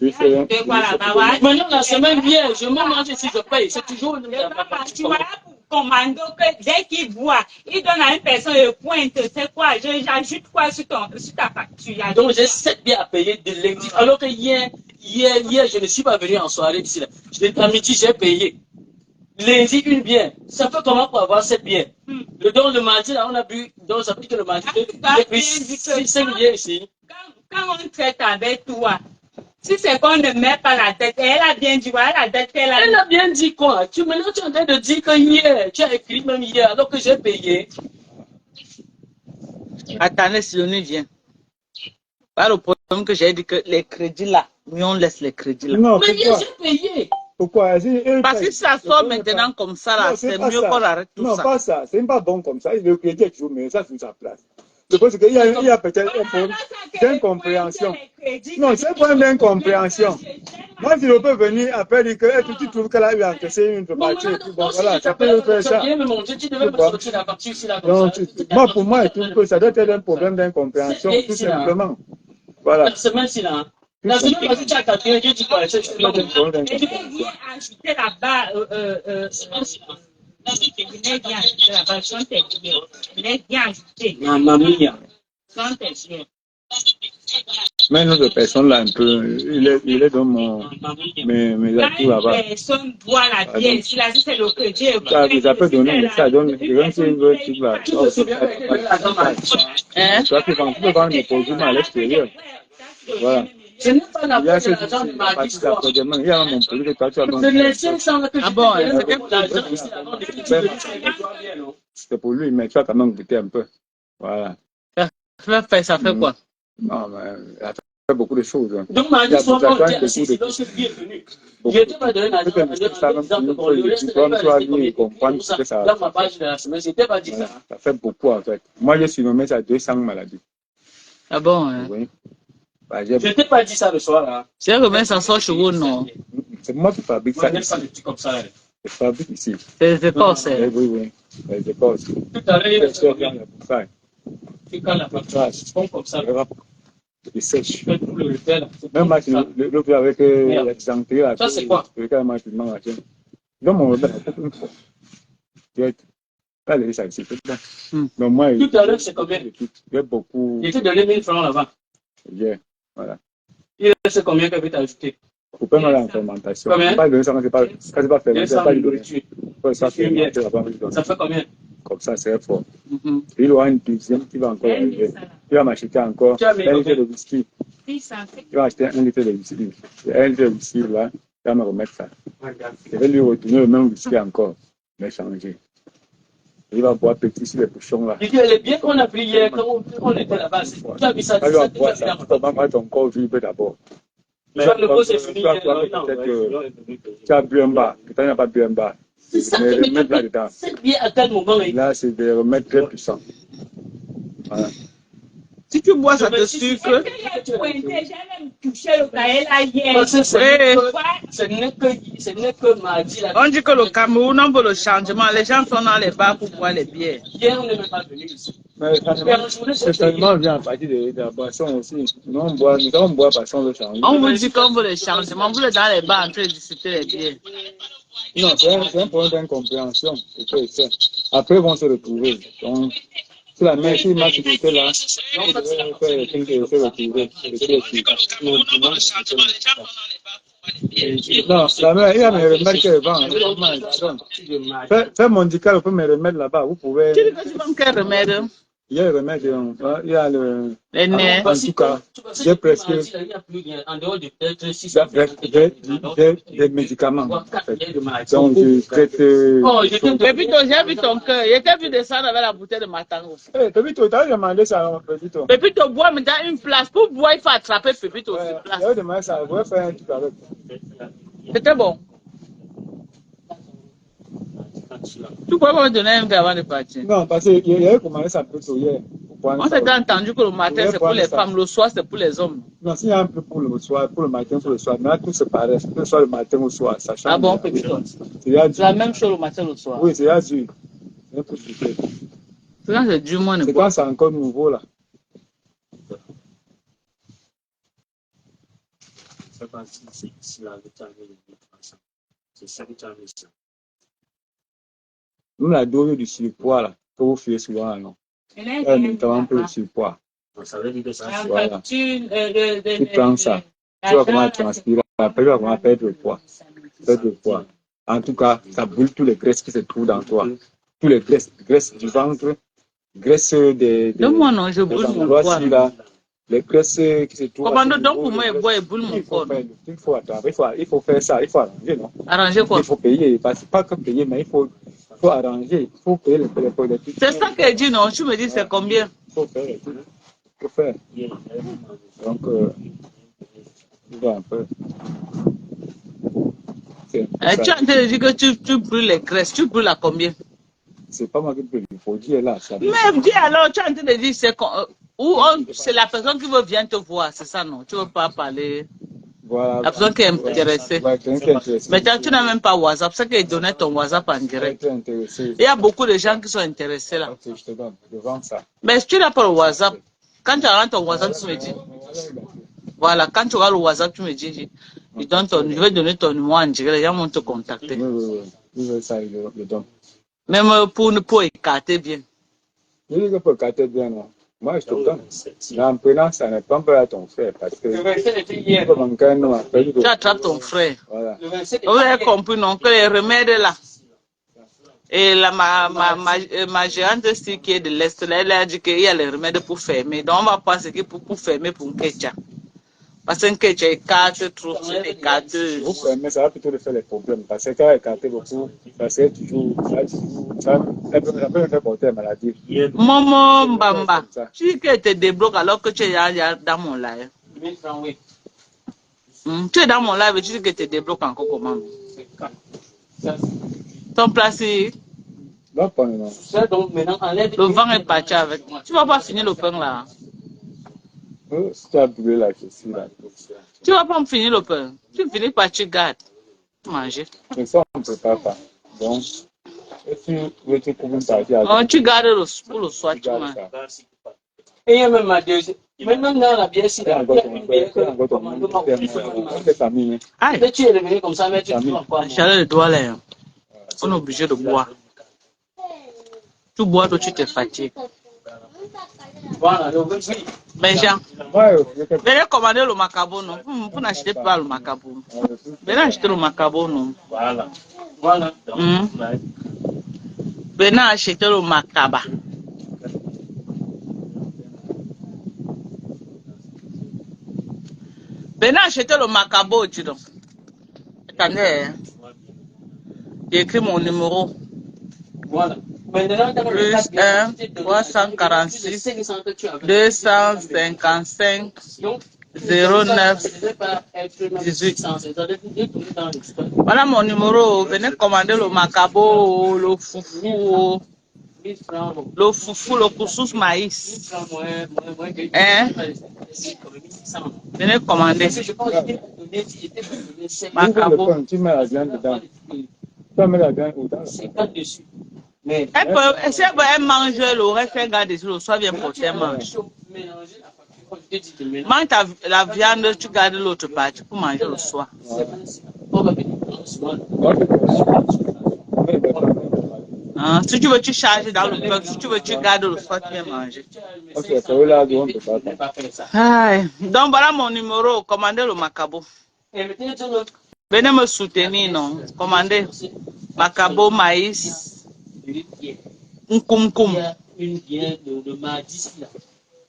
Maintenant, la semaine vient, je me mange si je paye. C'est toujours une commando que dès qu'il voit, il donne à une personne le pointe. C'est quoi? J'ajoute quoi sur ta facture? Donc, j'ai 7 biens à payer de lundi. Alors que hier, je ne suis pas venu en soirée ici. À midi, j'ai payé. Lundi, une bière. Ça fait comment pour avoir 7 bières? Le mardi, là, on a bu. Donc, ça veut dire que le mardi, j'ai pris 5 bières ici. Quand on traite avec toi, si c'est qu'on ne met pas la tête, elle a bien dit, voilà la tête qu'elle a. Elle a bien dit quoi? Maintenant, tu es en train de dire que hier, tu as écrit même hier, alors que j'ai payé. Attendez, Sidonie vient. Pas le problème que j'ai dit que les crédits là, oui, on laisse les crédits là. Non, mais hier, j'ai payé. Pourquoi? Parce que ça sort maintenant comme ça là, c'est mieux qu'on arrête tout ça. Non, pas ça. C'est pas bon comme ça. Le crédit est toujours mieux. Ça sur sa place. Je pense qu'il y a peut-être un problème d'incompréhension. Non, c'est un problème d'incompréhension. Moi, si je peux venir après dire que tu trouves qu'elle a eu encaissé une partie, bon, voilà, ça peut faire ça. Moi, pour moi, je trouve que ça doit être un problème d'incompréhension, tout simplement. Voilà. La semaine-ci, là. La semaine passée, tu as calculé, je dis quoi? Je viens ajouter là-bas, je l'ai bien ajouté là-bas, je l'ai bien ajouté. Mamma mia. Quand t'es sûr. Mais une autre personne là, un peu, il est dans mes atouts là-bas. Quand une personne boit la bière, si la c'est le que Dieu Ça peut donner, ça donne, si une veut truc là. Tu peux vendre mes produits à l'extérieur. Voilà. Je n'ai pas Il y a ce l'argent de ma vie. il y a mon produit que toi tu as Je l'ai 500 que Ah bon, c'est pour lui, mais tu as quand même goûté un peu. Voilà. Ça fait quoi? Non, mais il a fait beaucoup de choses. Donc, ma vie, soit bon, c'est lorsque lui est venu. Je n'étais pas donné l'argent. Dans ma page de la semaine, je n'étais pas dit ça. Ça fait beaucoup en fait. Moi, je suis nommé ça 200 maladies. Ah bon? Hein? Oui. Bah, Je n'étais pas dit ça le soir. Hein. C'est vrai que ça sort chez vous, non? C'est moi qui fabrique ça. Moi, je n'aime pas des trucs comme ça. Je fabrique ici. C'est des Écorces. Oui, oui, oui. Les Écorces. Tout à l'heure, il C'est sûr qu'il y a pour ça. tu quand la pâture, ils font comme ça. Il sèche. Tu fais tout le repas là. Même moi, le fait avec l'exemple là. Ça, c'est quoi? Le cas, moi, je demande à tiens. Donc, mon rebelle, une fois. Je vais pas laisser ça ici. Donc, moi, Tout à l'heure, c'est combien? il y a beaucoup. Il était donné 1000 francs là-bas. Voilà. Il reste combien que tu as ajouté? Faut pas mal en fermentation. Combien? Pas de ça, c'est pas fermenté, c'est pas de nourriture. ça fermenté là-bas. Ça fait combien? Comme ça, c'est fort. Il y aura une deuxième qui va encore arriver. Il va m'acheter encore 1 litre de whisky. Il va acheter 1 litre de whisky. Et 1 litre de whisky, là, il va me remettre ça. Je vais lui retourner le même whisky encore, mais changer. Il va boire petit sur les bouchons là. Il dit, elle est bien qu'on a pris hier, quand on était là-bas. Tu as vu ça? Il va boire ça. Tu vas mettre ton corps vivre d'abord. Tu vois, le mot, c'est fini. Tu as bu un bar, que tu n'as pas bu un bar. C'est ça Mais qui remettre là-dedans. c'est bien à quel moment. Là, c'est des remèdes très puissants. Voilà. Si tu bois, ça te sucre. J'ai même touché le cahier là hier. Parce que ce n'est que mardi. Là. On dit que le Cameroun, on veut le changement. Les gens sont dans les bars pour boire les bières. Hier, on n'est même pas venu ici. Mais c'est seulement bien à partir de la boisson aussi. Nous, on boit parce qu'on veut changer. On vous dit qu'on veut le changement. Vous êtes dans les bars en train de discuter les bières. Non, c'est un problème d'incompréhension. Après, ils vont se retrouver. Donc, si la mère, si ma sécurité là, on va faire les things et se retrouver. Non, la mère, il y a mes remèdes qu'elle vend. Fais mon dical, on peut me remettre là-bas. Vous pouvez. Tu dis que tu vends quel remède? Il y a le remède, il y a le. Les nerfs. En tout cas, j'ai presque. Des médicaments. Donc, je traite. Pépito, j'ai vu ton cœur. Il était vu descendre avec la bouteille de Matango. Pépito, tu as demandé ça, Pépito. Pépito boit, mais dans une place. Pour boire, il faut attraper Pépito sur place. J'avais demandé ça, je vais faire un truc avec. C'était bon. Tu pourrais me donner un verre avant de partir? Non, parce qu'il y avait commencé ça plus tôt hier. On s'était entendu que le matin c'est pour les femmes, le soir c'est pour les hommes. Non, s'il y a un peu pour le soir, pour le matin, pour le soir, mais là tout se pareil. Que ce soit le matin ou le soir, ça change. Ah bon, Pépito? C'est la même chose le matin ou le soir? Oui, c'est azur. C'est un peu compliqué. C'est quand c'est du moins. C'est quand c'est encore nouveau là. Nous, la dose du surpoids là, que vous faites souvent, non? Notamment un peu le surpoids. Voilà. Tu prends ça. Tu vas comment transpirer. Après, tu vas comment perdre le poids. Perdre le poids. En tout cas, ça brûle tous les graisses qui se trouvent dans toi. Tous les graisses du ventre, graisses des. Moi non, je brûle mon poids. Les graisses qui se trouvent. Comment donc pour moi, il brûle mon corps? Il faut attendre. Il faut faire ça. Il faut arranger, non? Arranger quoi? Il faut payer. Pas que payer, mais il faut arranger. Il faut payer les trucs. C'est ça qu'elle dit, non? Tu me dis c'est combien? Il faut faire. Il faut faire. Donc, tu vois un peu. Tu es en train de dire que tu brûles les graisses. Tu brûles à combien? C'est pas moi qui brûle. Il faut dire là. Ça mais dis alors, tu es en train de dire c'est la personne qui veut venir te voir, c'est ça, non? Tu ne veux pas parler. Voilà. La personne qui est intéressée. Mais tu n'as même pas WhatsApp. C'est qu'il donnait ton WhatsApp en direct. Il y a beaucoup de gens qui sont intéressés là. Ok, je te donne. Je vends ça. Mais si tu n'as pas le WhatsApp, quand tu auras ton WhatsApp, tu me dis. Voilà, quand tu auras le WhatsApp, tu me dis. Je vais donner ton numéro en direct. Les gens vont te contacter. Oui, ça, je donne. Même pour écarter bien. Je dis que pour écarter bien, non. Moi, je te donne. En prenant ça, ne prends pas à ton frère parce que. Le 27 était hier. Tu attrapes ton frère. Voilà. Le 27 Vous avez compris, non, que les remèdes là. Et là, ma gérante aussi qui est de l'Est, là, elle a dit qu'il y a les remèdes pour fermer. Donc, on va penser que pour fermer pour un ketchup. Parce qu'un ketchup écarte trop, c'est écarte. Vous fermez, ça va plutôt de faire les problèmes. Parce que quand elle écarte beaucoup, parce que toujours, ça peut me faire porter la maladie. Maman Mbamba, tu dis qu'elle te débloque alors que tu es dans mon live. 1000 francs, oui. Tu es dans mon live et tu dis que tu te débloques encore comment? Ton place est... Non, pas non. Ça, donc, maintenant, enlève. Le vent est parti avec moi. Tu vas pas finir le pain là. Si tu as brûlé là, je suis là. Tu vas pas me finir le pain. Tu finis par tu gardes. Manger. Mais ça, on ne peut pas faire. Donc, si tu veux te trouver une partie à Tu gardes pour le soir, tu manges. Et il y a même ma deuxième. Maintenant, dans la bière, il y a une bière que Aïe, tu es revenu comme ça, mais tu te prends quoi? la chaleur de doigt là. On est obligé de boire. Tu bois, toi, tu te fatigues. Voilà, le 28. Mais Jean, venez commander le macabo, non? Vous n'achetez pas le macabo. Venez acheter le macabo, non? Voilà. Voilà. Venez acheter le macaba. Venez acheter le macabo, tu vois. Attendez, j'ai écrit mon numéro. Voilà. Maintenant, Plus 1 346 255 09 18. Voilà mon numéro. Venez commander le macabo, le foufou, le couscous maïs. Hein? Venez commander. Macabo. Tu mets la viande dedans. Tu mets la viande dedans. C'est pas dessus. Mais Elle mange le reste, elle garde dessus, le soir vient porter, elle mange. Mange la viande, tu gardes l'autre partie pour manger le soir. Si tu veux, tu charges dans le pain. Si tu veux, tu gardes le soir, tu viens manger. Ok, c'est là, on peut pas faire. Donc voilà mon numéro, commandez le macabo. Venez me soutenir, non? Commandez macabo, maïs. Un koum. Une bière de mardi là.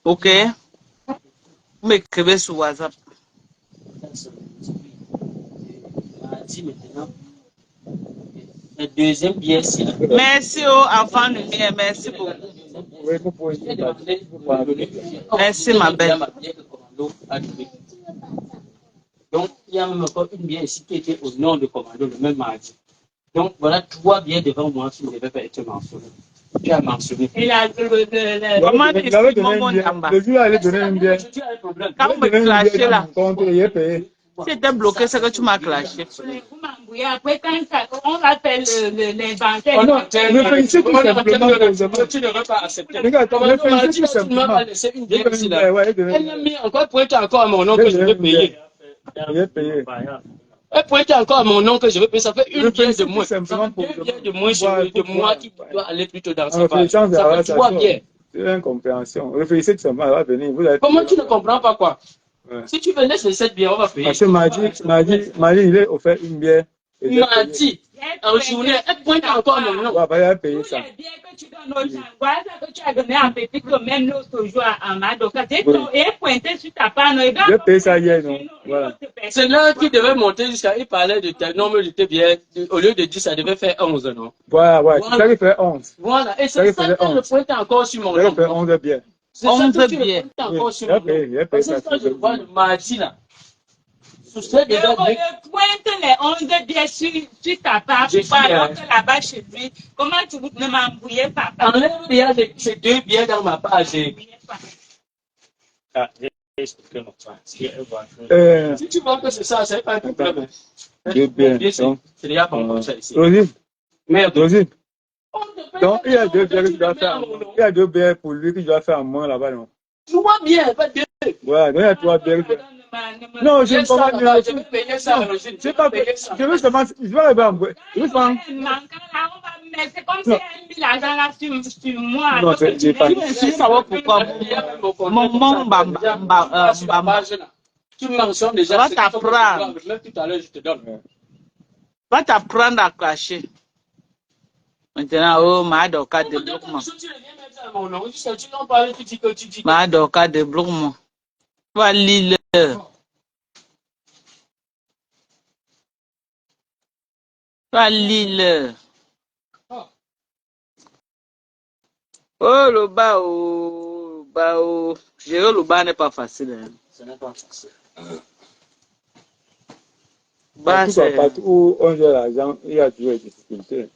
Ok. Vous m'écrivez sur WhatsApp. Mardi maintenant. La deuxième bière, c'est là. Merci aux enfants de lumière, merci beaucoup. Oui, vous pouvez. Merci ma belle. Donc, il y a même encore une bière ici qui était au nom de commando le même mardi. Donc, voilà 3 bières devant moi qui ne devaient pas être mentionnées. Tu as mentionné. Et là, Comment tu sais mon Namba? Le jour, elle donné une bière. Quand vous me clashez là, Il est payé. si c'était bloqué, c'est que tu m'as clashé. vous m'embrouillez. Après, quand on appelle l'inventaire. Oh non, le félicite tout simplement. Tu ne veux pas accepter. Regarde, le félicite tout Tu ne simplement. m'as pas laissé une bière ici là. Elle m'a mis encore pointé encore à mon nom que je vais payer. Il est payé. Elle pointe encore à mon nom que je veux payer. Ça fait une bière de moins. Ça fait simplement pour deux bières de moins de moi qui doit aller plutôt dans ce bar. bar. Ça fait 3 bières. C'est incompréhension. Réfléchissez tout simplement, elle va venir. Comment tu ne comprends pas quoi? Ouais. Si tu veux laisser cette bière, on va payer. Parce que mardi, il est offert une bière. Mardi, en journée, elle pointe encore à mon nom. Ouais, bah, il a payé Tous ça. les biens que tu donnes aux gens, voilà ce que tu as donné à Pépi, que même l'autre jour à Madoka. Et pointé sur ta panne. J'ai payé ça hier, non? Voilà. C'est là qui devait monter jusqu'à. Il parlait de tes nombre de tes bières. Au lieu de 10, ça devait faire 11, non? Voilà, ouais. C'est ça qui fait 11. Voilà, et c'est ça qu'elle pointe encore sur mon Ça nom. qui fait 11 bières. C'est ça 11 que tu bières. pointes encore sur Il a mon payé, nom. il a payé Parce ça. que quand je vois le mardi là, sous ce Et déjà on pointe les 11 biens sur ta part. Alors que là-bas chez lui, comment tu ne m'embrouillais pas? enlève déjà ces 2 bières dans ma page. Si tu vois que c'est ça, c'est pas un problème. 2 bières. C'est déjà pas comme ça ici. Rosine, Merde. Rosine. Donc, il y a 2 bières que tu dois faire. Il y a 2 bières pour lui que tu dois faire à moins là-bas, non? Tu vois bien, pas bien. Voilà, donc il y a 3 bières. Non, je ne peux pas dire. Je vais payer ça, Rosine. Je sais pas, je veux seulement, je vais aller voir. Je veux seulement. C'est comme si mis l'argent là sur moi. Non, Donc, c'est- j'ai tu pas- l'as Je veux savoir pourquoi Tu mentionnes déjà va ce qu'il faut que je t'apprendre. doive. Même tout à l'heure, je te donne. Va t'apprendre à cacher. Maintenant, oh, ma doka débloque-moi. Tu reviens mettre ça à mon nom. Tu n'en parles, tu dis que tu dis que. Ma doka débloque-moi. Va lire. Va lire. Oh, le bas, oh, bah, oh. Gérer le bas n'est pas facile. Hein. Ce n'est pas facile. Bah, c'est... Partout où on gère l'argent, il y a toujours des difficultés.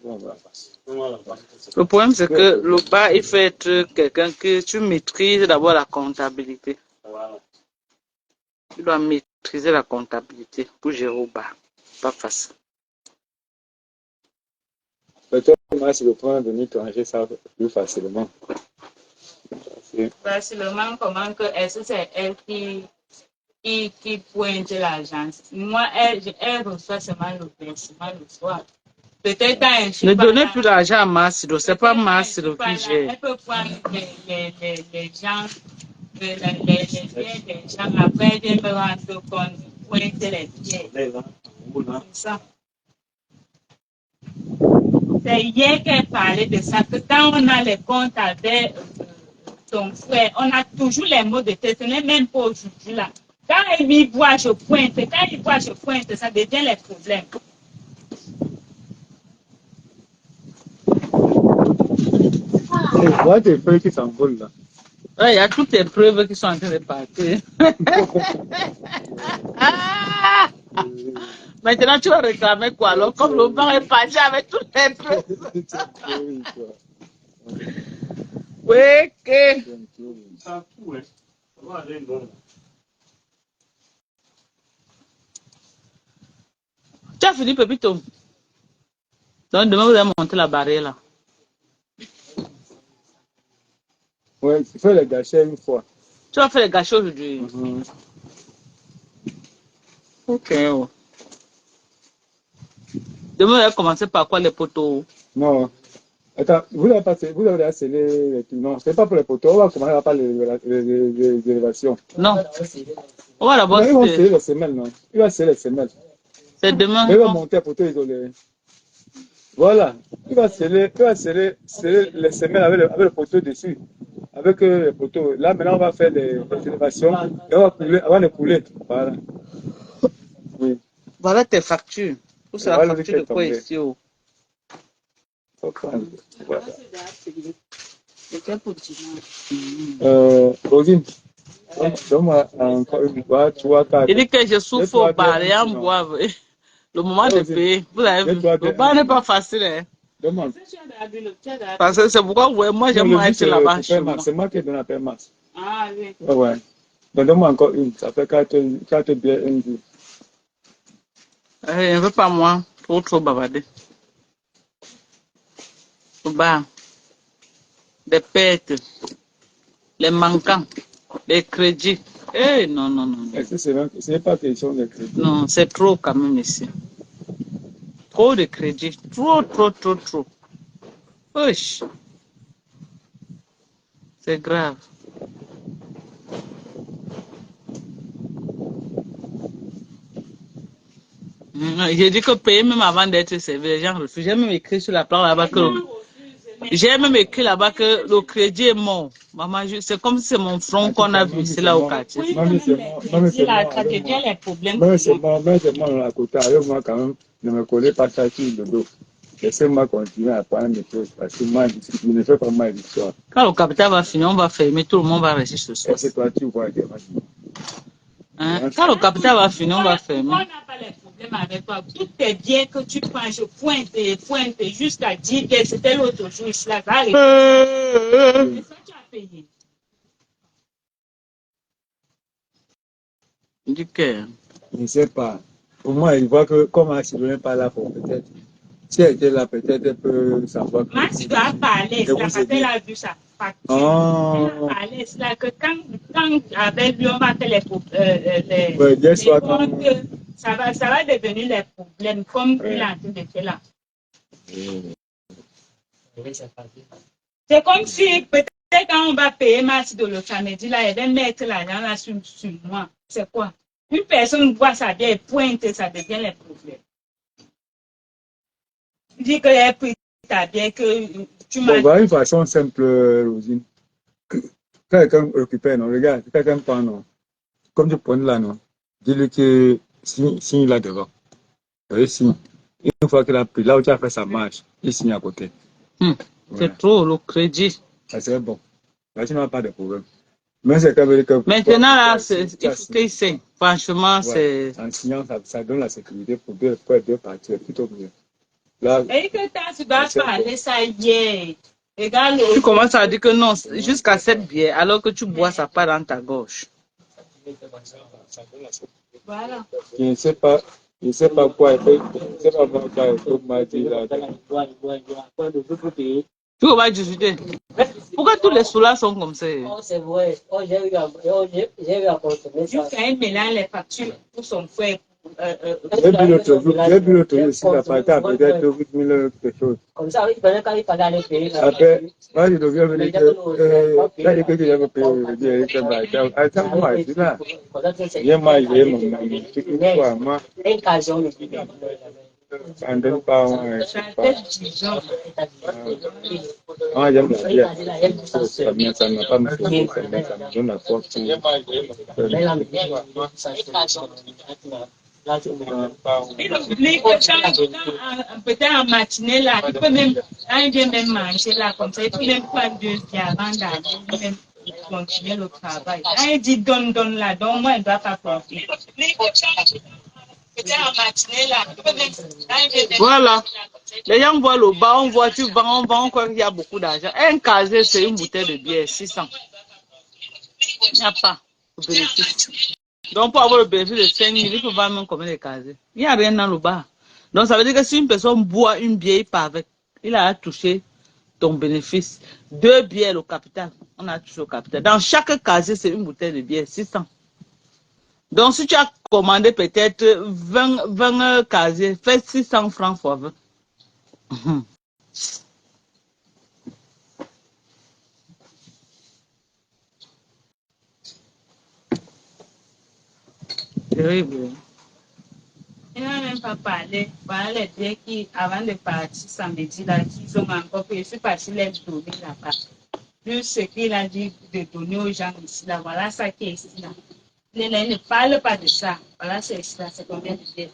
Le problème, c'est que le bas, il faut être quelqu'un que tu maîtrises d'abord la comptabilité. Voilà. Tu dois maîtriser la comptabilité pour gérer au bas. Pas facile. Peut-être moi, si le point de venir ranger ça plus facilement. facilement comment que est-ce que c'est elle qui pointe l'argent. Moi, elle reçoit seulement le versement le soir. Peut-être quand elle Ne donnez plus d'argent à Massido, c'est pas Massido qui Elle gère. peut voir les gens, les biens des gens, après elle vient me rendre compte, pointe les biens. C'est ça. C'est hier qu'elle parlait de ça, que quand on a les comptes avec ton frère, on a toujours les mots de tête, ce n'est même pas aujourd'hui là. Quand elle lui voit, je pointe, quand il voit, je pointe, ça devient les problèmes. Je vois des feuilles qui s'envolent là. Ouais, il y a toutes les preuves qui sont en train de partir. Ah! Maintenant, tu vas réclamer quoi? Alors, comme le banc est parti avec toutes les preuves. Oui, que. Ça tout, hein. On va aller dans. Tu as fini, Pépito? Donc, demain, vous allez monter la barrière là. Ouais, il faut les gâcher une fois. Tu vas faire les gâchis aujourd'hui. Ok. Demain, vous allez commencer par quoi les poteaux? Non. Attends, vous avez scellé les trucs. Non, c'est pas pour les poteaux. On va commencer par les élévations. Non. On va d'abord. Ils vont sceller les semelles, non? Il va sceller les semelles. C'est demain. Mais il va monter à poteau isolé. Voilà. Il va sceller les semelles avec le poteau dessus. Avec les poteaux. Là, maintenant, on va faire les élévations. Et on va couler, avant de couler. Voilà. Oui. Voilà tes factures. Où c'est la Voilà, facture de quoi ici? Oh? Voilà. C'était pour dimanche. Rosine, donne-moi encore une fois, 3, 4. Il dit que je souffre au bar et en bois. Le moment de payer, vous avez vu, le bar n'est pas facile. Hein? Demande. Parce que c'est pourquoi ouais, moi j'aime être là-bas chez moi. C'est moi qui donne la permasse. Ah oui. Ouais. Donc donne-moi encore une, ça fait 4 bières, une vie. Je ne veux pas moi, trop bavarder. Au bar, des pertes, les manquants, les crédits. Eh non. Ce n'est pas question de crédit. Non, c'est trop quand même ici. Trop de crédits. Trop. Wesh. C'est grave. J'ai dit que payer même avant d'être servi, les gens refusent. J'ai même écrit sur la plaque là-bas que le crédit est mort. Maman, c'est comme si c'est mon front qu'on a vu ici là au quartier. Oui, ça devient les problèmes. Même c'est moi à côté, avec moi quand même, ne me collez pas ça sur le dos. Laissez-moi continuer à prendre des choses parce que moi, je ne fais pas mal d'histoire. Quand le capital va finir, on va fermer, tout le monde va rester ce soir. Est-ce que toi, tu vois des matchs? Hein? Quand le capital va finir, on va fermer. On n'a pas les problèmes avec toi. Tout est bien que tu prends, je pointe jusqu'à 10 que c'était l'autre jour, ça va arriver. C'est ça que tu as payé. Du cœur. Je ne sais pas. Pour moi, il voit que comme Max n'est pas là pour peut-être. Si elle était là, peut-être elle peut savoir. Max doit parler, c'est parce qu'elle a vu ça. Elle a parlé, c'est là que quand avec lui, on va faire les comptes, ça va devenir les problèmes comme il est en train de faire là. C'est comme si peut-être quand on va payer Marty de le samedi, là, il va mettre l'argent là sur moi. C'est quoi? Une personne voit ça bien, pointe, ça devient les problèmes. Dis que les prix, t'as bien que tu m'as. Bon, voilà une façon simple, Rosine. Quand quelqu'un récupère, non, regarde, quelqu'un prend, non, comme tu prends là, non, dis-lui que signe là devant. Oui, signe. Une fois qu'il a pris, là où tu as fait sa marche, il signe à côté. C'est Voilà. trop le crédit. Ça serait bon. Là, tu n'as pas de problème. Mais c'est que Maintenant, là, il faut qu'il signe. Franchement, ouais. c'est. En signant, ça donne la sécurité pour les deux parties, c'est plutôt mieux. Là, Et que tu dois parler ça hier. Regarde, Tu commences à dire que non, jusqu'à cette bière, alors que tu bois, ça part dans ta gorge. voilà. je ne sais pas quoi, je ne sais pas quoi il faut m'a dit là. Tu vas discuter. Pourquoi tous les sous-là sont comme ça? C'est vrai. J'ai eu à consommer ça. Jusqu'à un mélange les factures pour son frère. J'ai vu l'autre jour ici, la partie à peut-être 8 000 quelque chose. Comme ça, il fallait quand il fallait aller payer. Après, moi je deviens venir que là, il que j'avais payé le billet, il m'a attends, moi, je dis là, viens moi, j'ai mon truc, moi, en donne pas, moi, Ça tête Dijon. moi, j'aime la bière. Ça ne m'a pas me fait, ça me donne la force. Il oublie que peut-être en matinée là, il peut même, quand il vient même manger là, comme ça, il peut même prendre 2 bières avant d'aller, même continuer le travail. Quand il dit donne là, donc moi, il ne doit pas compter. Peut-être en matinée là, il peut même, quand il vient même Voilà. Les gens voient le bas, on voit, tu vends, on vend, on croit qu'il y a beaucoup d'argent. Un casier, c'est une bouteille de bière, 600. Il n'y a pas de bénéfice. Donc, pour avoir le bénéfice de 5 000, il faut vendre même combien de casiers. Il n'y a rien dans le bar. Donc, ça veut dire que si une personne boit une bière, il part avec. Il a touché ton bénéfice. 2 bières, le capital. On a touché le capital. Dans chaque casier, c'est une bouteille de bière, 600. Donc, si tu as commandé peut-être 20 casiers, fais 600 francs fois 20. Terrible. Il n'a même pas parlé. Voilà les biens qui, avant de partir samedi, là, qu'ils ont encore fait. Je suis partie les donner là-bas. Plus ce qu'il a dit de donner aux gens ici, là. Voilà ça qui est ici, là. Il ne parle pas de ça. Voilà, c'est ici, là. C'est combien de biens?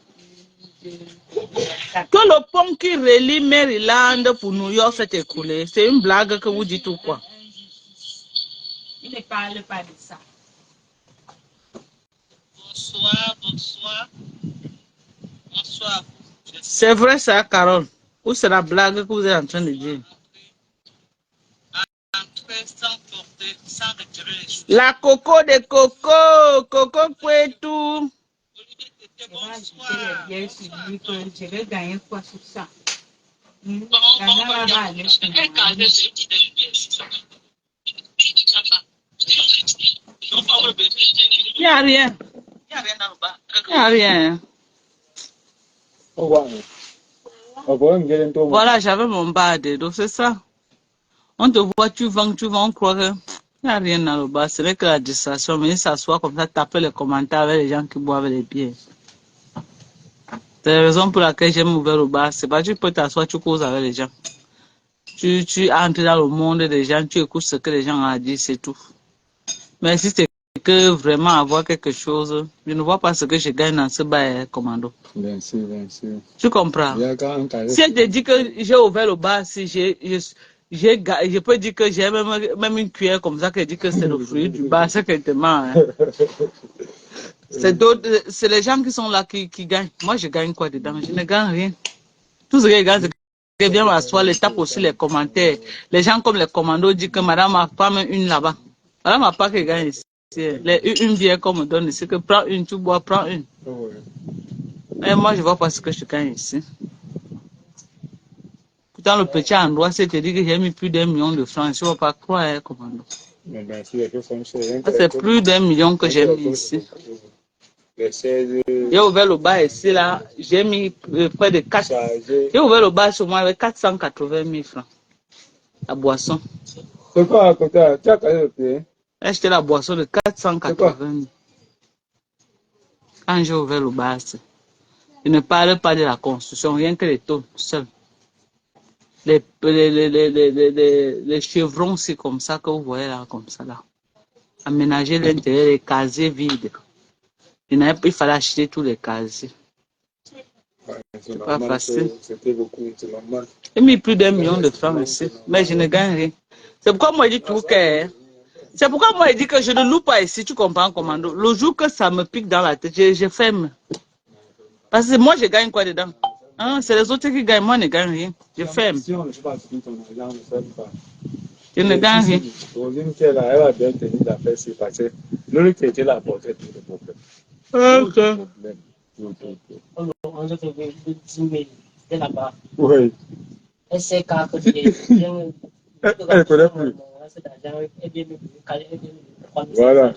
Que le pont qui relie Maryland pour New York s'est écoulé. C'est une blague que vous dites ou quoi? Il ne parle pas de ça. Bonsoir, bonsoir. Bonsoir. C'est vrai ça, Carole? Ou c'est la blague que vous êtes en train de dire? La coco de coco, coco Kwetu. Je vais ajouter les biens sur lui que je vais gagner quoi sur ça? Il n'y a rien. Il n'y a rien. Voilà, j'avais mon bar de dos, c'est ça. On te voit, tu vends, on croit que il n'y a rien dans le bar. Ce n'est que la distraction. Mais il s'assoit comme ça, taper les commentaires avec les gens qui boivent les bières. C'est la raison pour laquelle j'aime ouvrir le bar. C'est pas tu peux t'asseoir, tu causes avec les gens. Tu entres dans le monde des gens, tu écoutes ce que les gens ont dit, c'est tout. Mais si c'est que vraiment avoir quelque chose, je ne vois pas ce que je gagne dans ce bar commando. Bien sûr, bien sûr. Tu comprends? Si je te dis que j'ai ouvert le bar, si je peux dire que j'ai même une cuillère comme ça qui dit que c'est le fruit du bar, c'est exactement. Hein. C'est les gens qui sont là qui gagnent. Moi, je gagne quoi dedans? Je ne gagne rien. Tout ce que je gagne, c'est que je viens m'asseoir, les tape aussi les commentaires. Les gens comme les commandos disent que madame a pas même une là-bas. Madame n'a pas que gagne ici. Une bière qu'on me donne ici, que prends une, tu bois, prends une. Et moi, je vois pas ce que je gagne ici. Pourtant, le petit endroit, c'est te dire que j'ai mis plus d'1 million de francs. Je ne vais pas croire, hein, commando. C'est plus d'1 million que j'ai mis ici. J'ai ouvert le bar ici, là. J'ai mis près de 4. J'ai ouvert le bar sur moi avec 480 000 francs. La boisson. C'est quoi à côté? Tu as qu'à le payer. J'ai acheté la boisson de 480. Quand j'ai ouvert le bar, je ne parle pas de la construction, rien que les taux seuls. Les chevrons, c'est comme ça que vous voyez là, comme ça là. Aménager l'intérieur, les casiers vides. Il fallait acheter tous les casiers. C'est pas facile. C'était beaucoup, c'est normal. J'ai mis plus d'1 million de francs ici, mais je ne gagne rien. C'est pourquoi moi je dis tout que... C'est pourquoi moi je dis que je ne loue pas ici, tu comprends, commando. Le jour que ça me pique dans la tête, je ferme. Parce que moi je gagne quoi dedans? Hein? C'est les autres qui gagnent, moi je ne gagne rien. Je ferme. Si on ne fait pas ce ton argent, on ne fait pas. Je ne gagne rien. Rosine qui est là, elle va bien tenir l'affaire, c'est parce que l'autre qui était là portait tout le problème. Ok. On a trouvé 10 000. C'était là-bas. Oui. Elle sait qu'à Elle connaît plus. Voilà.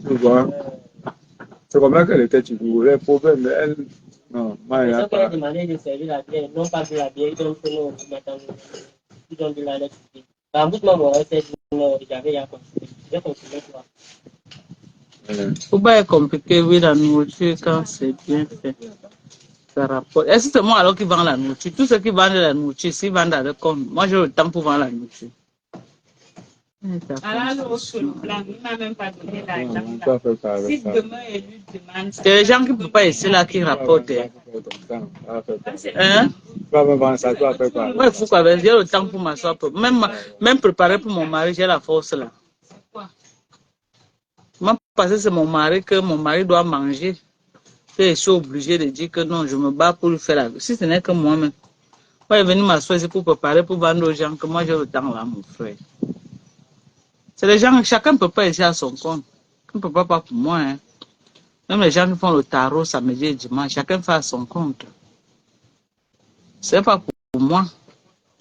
Tu vois. C'est comme ça qu'elle était toujours. Les problèmes, elle. Non, moi, il n'y a qu'elle a pas. demandé de servir la bière, non pas de la bière, ils donnent de la lettre. En bout de moment, elle fait non, j'avais à continuer. J'ai continué quoi. Faut pas être compliqué, oui, la nourriture, quand c'est bien fait. Ça rapporte. Est-ce que c'est moi alors qui vend la nourriture? Tous ceux qui vendent la nourriture, s'ils vendent avec compte, moi j'ai le temps pour vendre la nourriture. Alors, sur le plan, il ne m'a même pas donné l'argent. Ça fait ça Si avec ça. demain, elle lui demande ça. C'est les gens qui ne peuvent pas essayer là qui rapportent. Hein? Tu vas me vendre ça, tu vas faire quoi? Moi, il faut quoi? J'ai le temps pour m'asseoir. Même préparer pour mon mari, j'ai la force là. Moi, parce que c'est mon mari que mon mari doit manger. Que je suis obligé de dire que non, je me bats pour lui faire la vie. Si ce n'est que moi-même. Moi, je suis venu m'asseoir ici pour préparer, pour vendre aux gens que moi j'ai le temps là, mon frère. C'est les gens, chacun ne peut pas essayer à son compte. On ne peut pas pour moi. Hein. Même les gens qui font le tarot samedi et dimanche, chacun fait à son compte. C'est pas pour moi.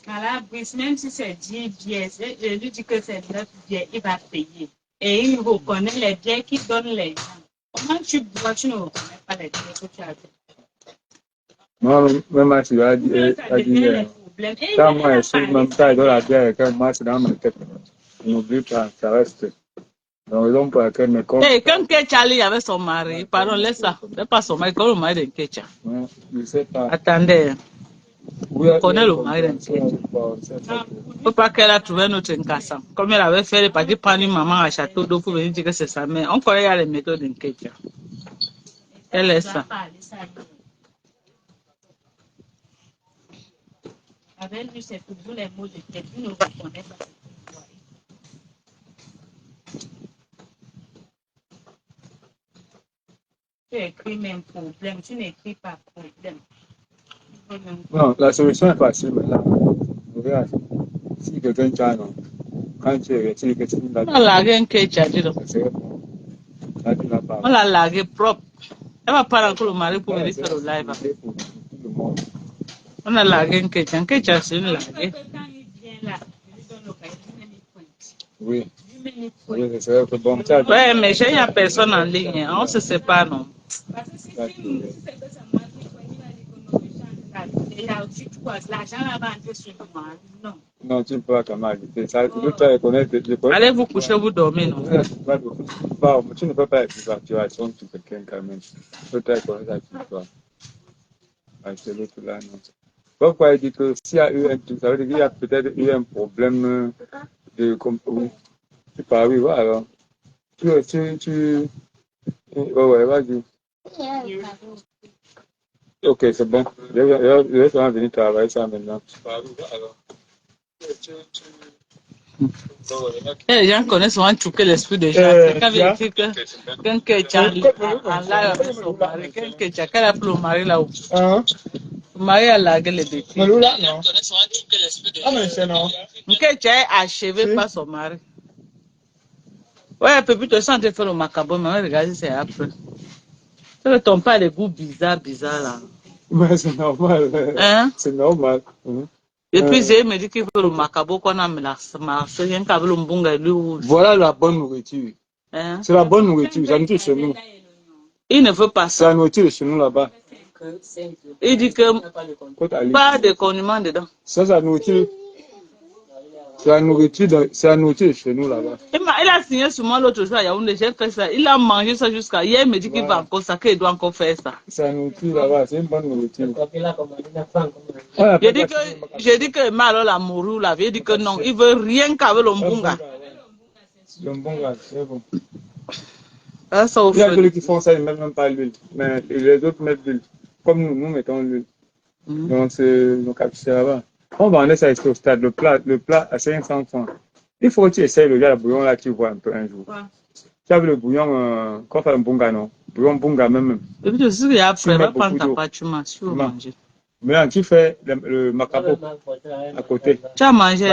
Alors, Brice, même si c'est 10 billets, je lui dis que c'est 9 billets, il va payer. Et il reconnaît les billets qu'il donne les gens. Comment tu bois, tu ne reconnais pas les billets que tu as fait? Moi, même si tu as dit, Ça devient les problèmes. Et quand il moi, a je suis parlé même pas dans la bière, quand moi, c'est dans ma tête. N'oublie pas, ça reste. Donc, raison pour laquelle mes comptes. Hey, quand Charlie avait son mari, pardon, laisse ça. Laisse pas son mari, comme le mari de Kecha. Je ne sais pas. Attendez. Je connais le mari de Kecha. Il ne faut pas qu'elle a trouvé notre incassant. Comme elle avait fait, elle est partie prendre une maman à Château d'eau pour venir dire que c'est sa mère. On connaît les méthodes de Kecha. Elle est ça. Avec lui, c'est toujours les mots de tête. Il ne reconnaît pas. Tu écris même problème, tu n'écris pas problème. Non, la solution est facile maintenant. Regarde, si quelqu'un tient, non, quand tu es retiré, que tu n'as On a largué un Kecha, dis donc. Là, tu n'as pas. On l'a largué propre. Elle va pas encore le mari pour venir faire le live. On a largué un Kecha. Un Kecha, c'est une larguée. Quand il vient là, je lui donne le cahier, je lui mets les points. Oui. Je lui mets les points. Oui, c'est vrai que bon, Ouais, mais il n'y a personne en ligne. On se sépare, non. Parce que si c'est que c'est moi qui fais, il va dire que non, et là, tu vois, l'argent là va entrer sur moi. Non. non, tu ne peux pas quand même ajouter. Ça, tu dois reconnaître. Allez vous coucher, vous dormez, non? Tu ne peux pas être évacuation sur quelqu'un quand même. Tu peux te reconnaître à tout toi. C'est l'autre là, non. Pourquoi il dit que s'il y a eu un truc, ça veut dire qu'il y a peut-être eu un problème de. Tu parles, oui, voilà. Alors. Ouais, vas-y. Ok, c'est bon. Je vais venir travailler ça maintenant. Les gens connaissent souvent choquer l'esprit des gens. Quelqu'un vient dire que quelqu'un Charlie en live avec son mari, quelqu'un qui a appelé le mari là-haut. Le mari a largué les bêtises. Mais là, non. Ah, mais c'est non. Quelqu'un est achevé par son mari. Ouais, peut-être tu sens faire le macabre, mais regarde, c'est après. Ça ne tombe pas les goûts bizarres là. Mais c'est normal. Hein? C'est normal. Et puis, j'ai me dit qu'il faut le macabre qu'on a marché, rien qu'avec le mbunga lui rouge. Voilà la bonne nourriture. Hein? C'est la bonne nourriture, la nourriture chez nous. Il ne veut pas C'est ça. la nourriture chez nous là-bas. Il dit que pas de condiments dedans. Ça, c'est la nourriture C'est la nourriture chez nous là-bas. Il a signé sur moi l'autre jour à Yaoundé, j'ai fait ça. Il a mangé ça jusqu'à hier, il me dit qu'il va encore ça, qu'il doit encore faire ça. C'est la nourriture là-bas, c'est une bonne nourriture. J'ai dit que Malo l'a mouru, là, il dit que non, il veut rien qu'avec le mbunga. Le mbunga, c'est bon. Ah, ça au Il y a feu. que qui font ça, ils ne mettent même pas l'huile. Mais les autres mettent l'huile. Comme nous mettons l'huile. Donc c'est là-bas. On vendait ça ici au stade, le plat à 500 francs. Il faut que tu essayes le gars, le bouillon là, tu vois un peu un jour. Ouais. Tu as vu le bouillon, qu'on fait un bunga, non? Bouillon bunga même. Et puis, ce qu'il y a après, Tu va mets prendre beaucoup ta d'eau. part, tu manges, tu veux manger. Maintenant, tu fais le macabo à côté. Tu as mangé.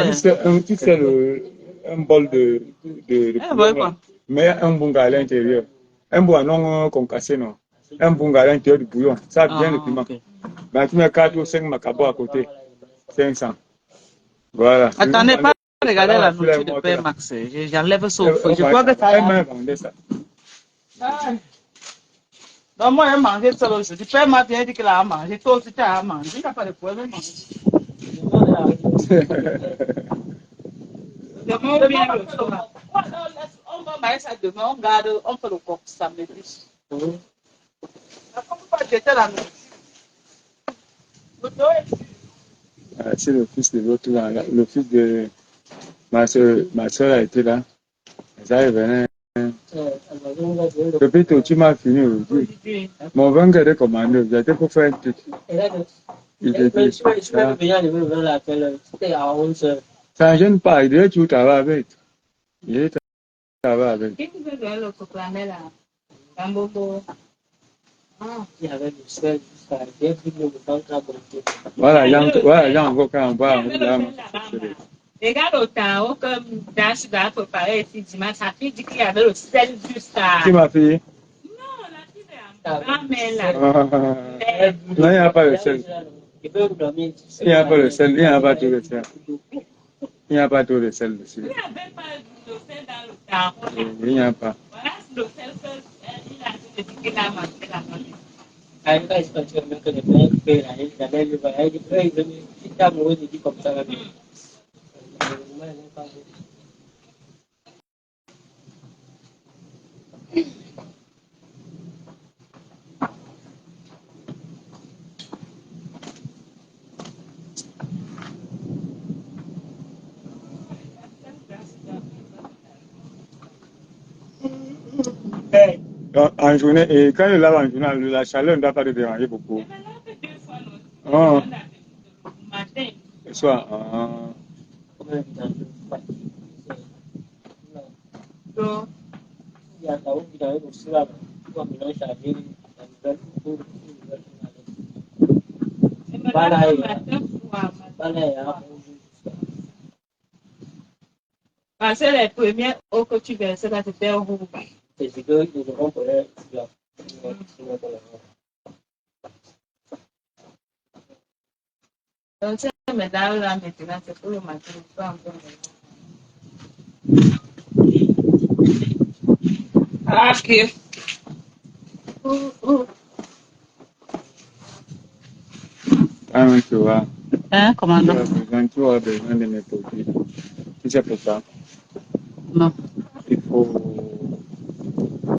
Tu fais un bol de Ouais, bouillon, mais un bunga à l'intérieur. Un bunga non concassé, non. Un bunga à l'intérieur du bouillon. Ça a bien le piment. Ok. Ben, tu mets 4 ou 5 macabos à côté. 500. Voilà. Attendez, pas regarder la nourriture de Père Max. J'enlève ça au feu. Je crois que ça Elle vendait ça. Donc, moi, j'ai mangé ça aujourd'hui. Père m'a bien dit qu'il a mangé. Toi aussi, tu as mangé. Il n'a pas de problème. C'est bon, bien le soir. On va manger ça demain. On garde, on fait le coq samedi. Comment pas jeter la nourriture? C'est le fils de l'autre là, le fils de ma soeur a été là. Ça venait. Depuis tout, tu m'as fini aujourd'hui. Mon vin que j'ai commandé, j'ai été pour faire un truc. Il était ça ne gêne pas, il est tout travail avec. Il est travail avec. Qu'est-ce que tu veux le proclamer là? Bambobo. Il y avait du sel, ça j'ai vu le temps travailler. Voilà, il y a encore quand on va. Regarde au temps, comme Dash va préparer ici dimanche, sa fille dit qu'il y avait le sel juste là. Qui ma fille? Non, la fille est en grand-mère là. Non, il n'y a pas le sel. Il peut dormir. Il n'y a pas le sel, il n'y a pas tout le sel. Il n'y a pas tout le sel dessus. Il n'y avait pas de sel dans le temps. Il n'y a pas. Voilà le sel qu'il a dit qu'il a mangé là. Quand il se passe que les frères paient la haine, la belle voyage, il peut venir. Si tu as amoureux, il dit comme ça. En journée, et quand il lave en journée, la chaleur ne doit pas te déranger beaucoup. Ah. Le soir. Ah. Parce que les premières eaux que tu versais là, c'était au rouge. C'est ce que nous devons faire. Donc, ces médailles là maintenant, c'est pour le matin, pas encore. Ah, ok. Ah, tu vois. Hein, commandant? Tu as besoin de mes produits. Tu sais pourquoi? Non. Il faut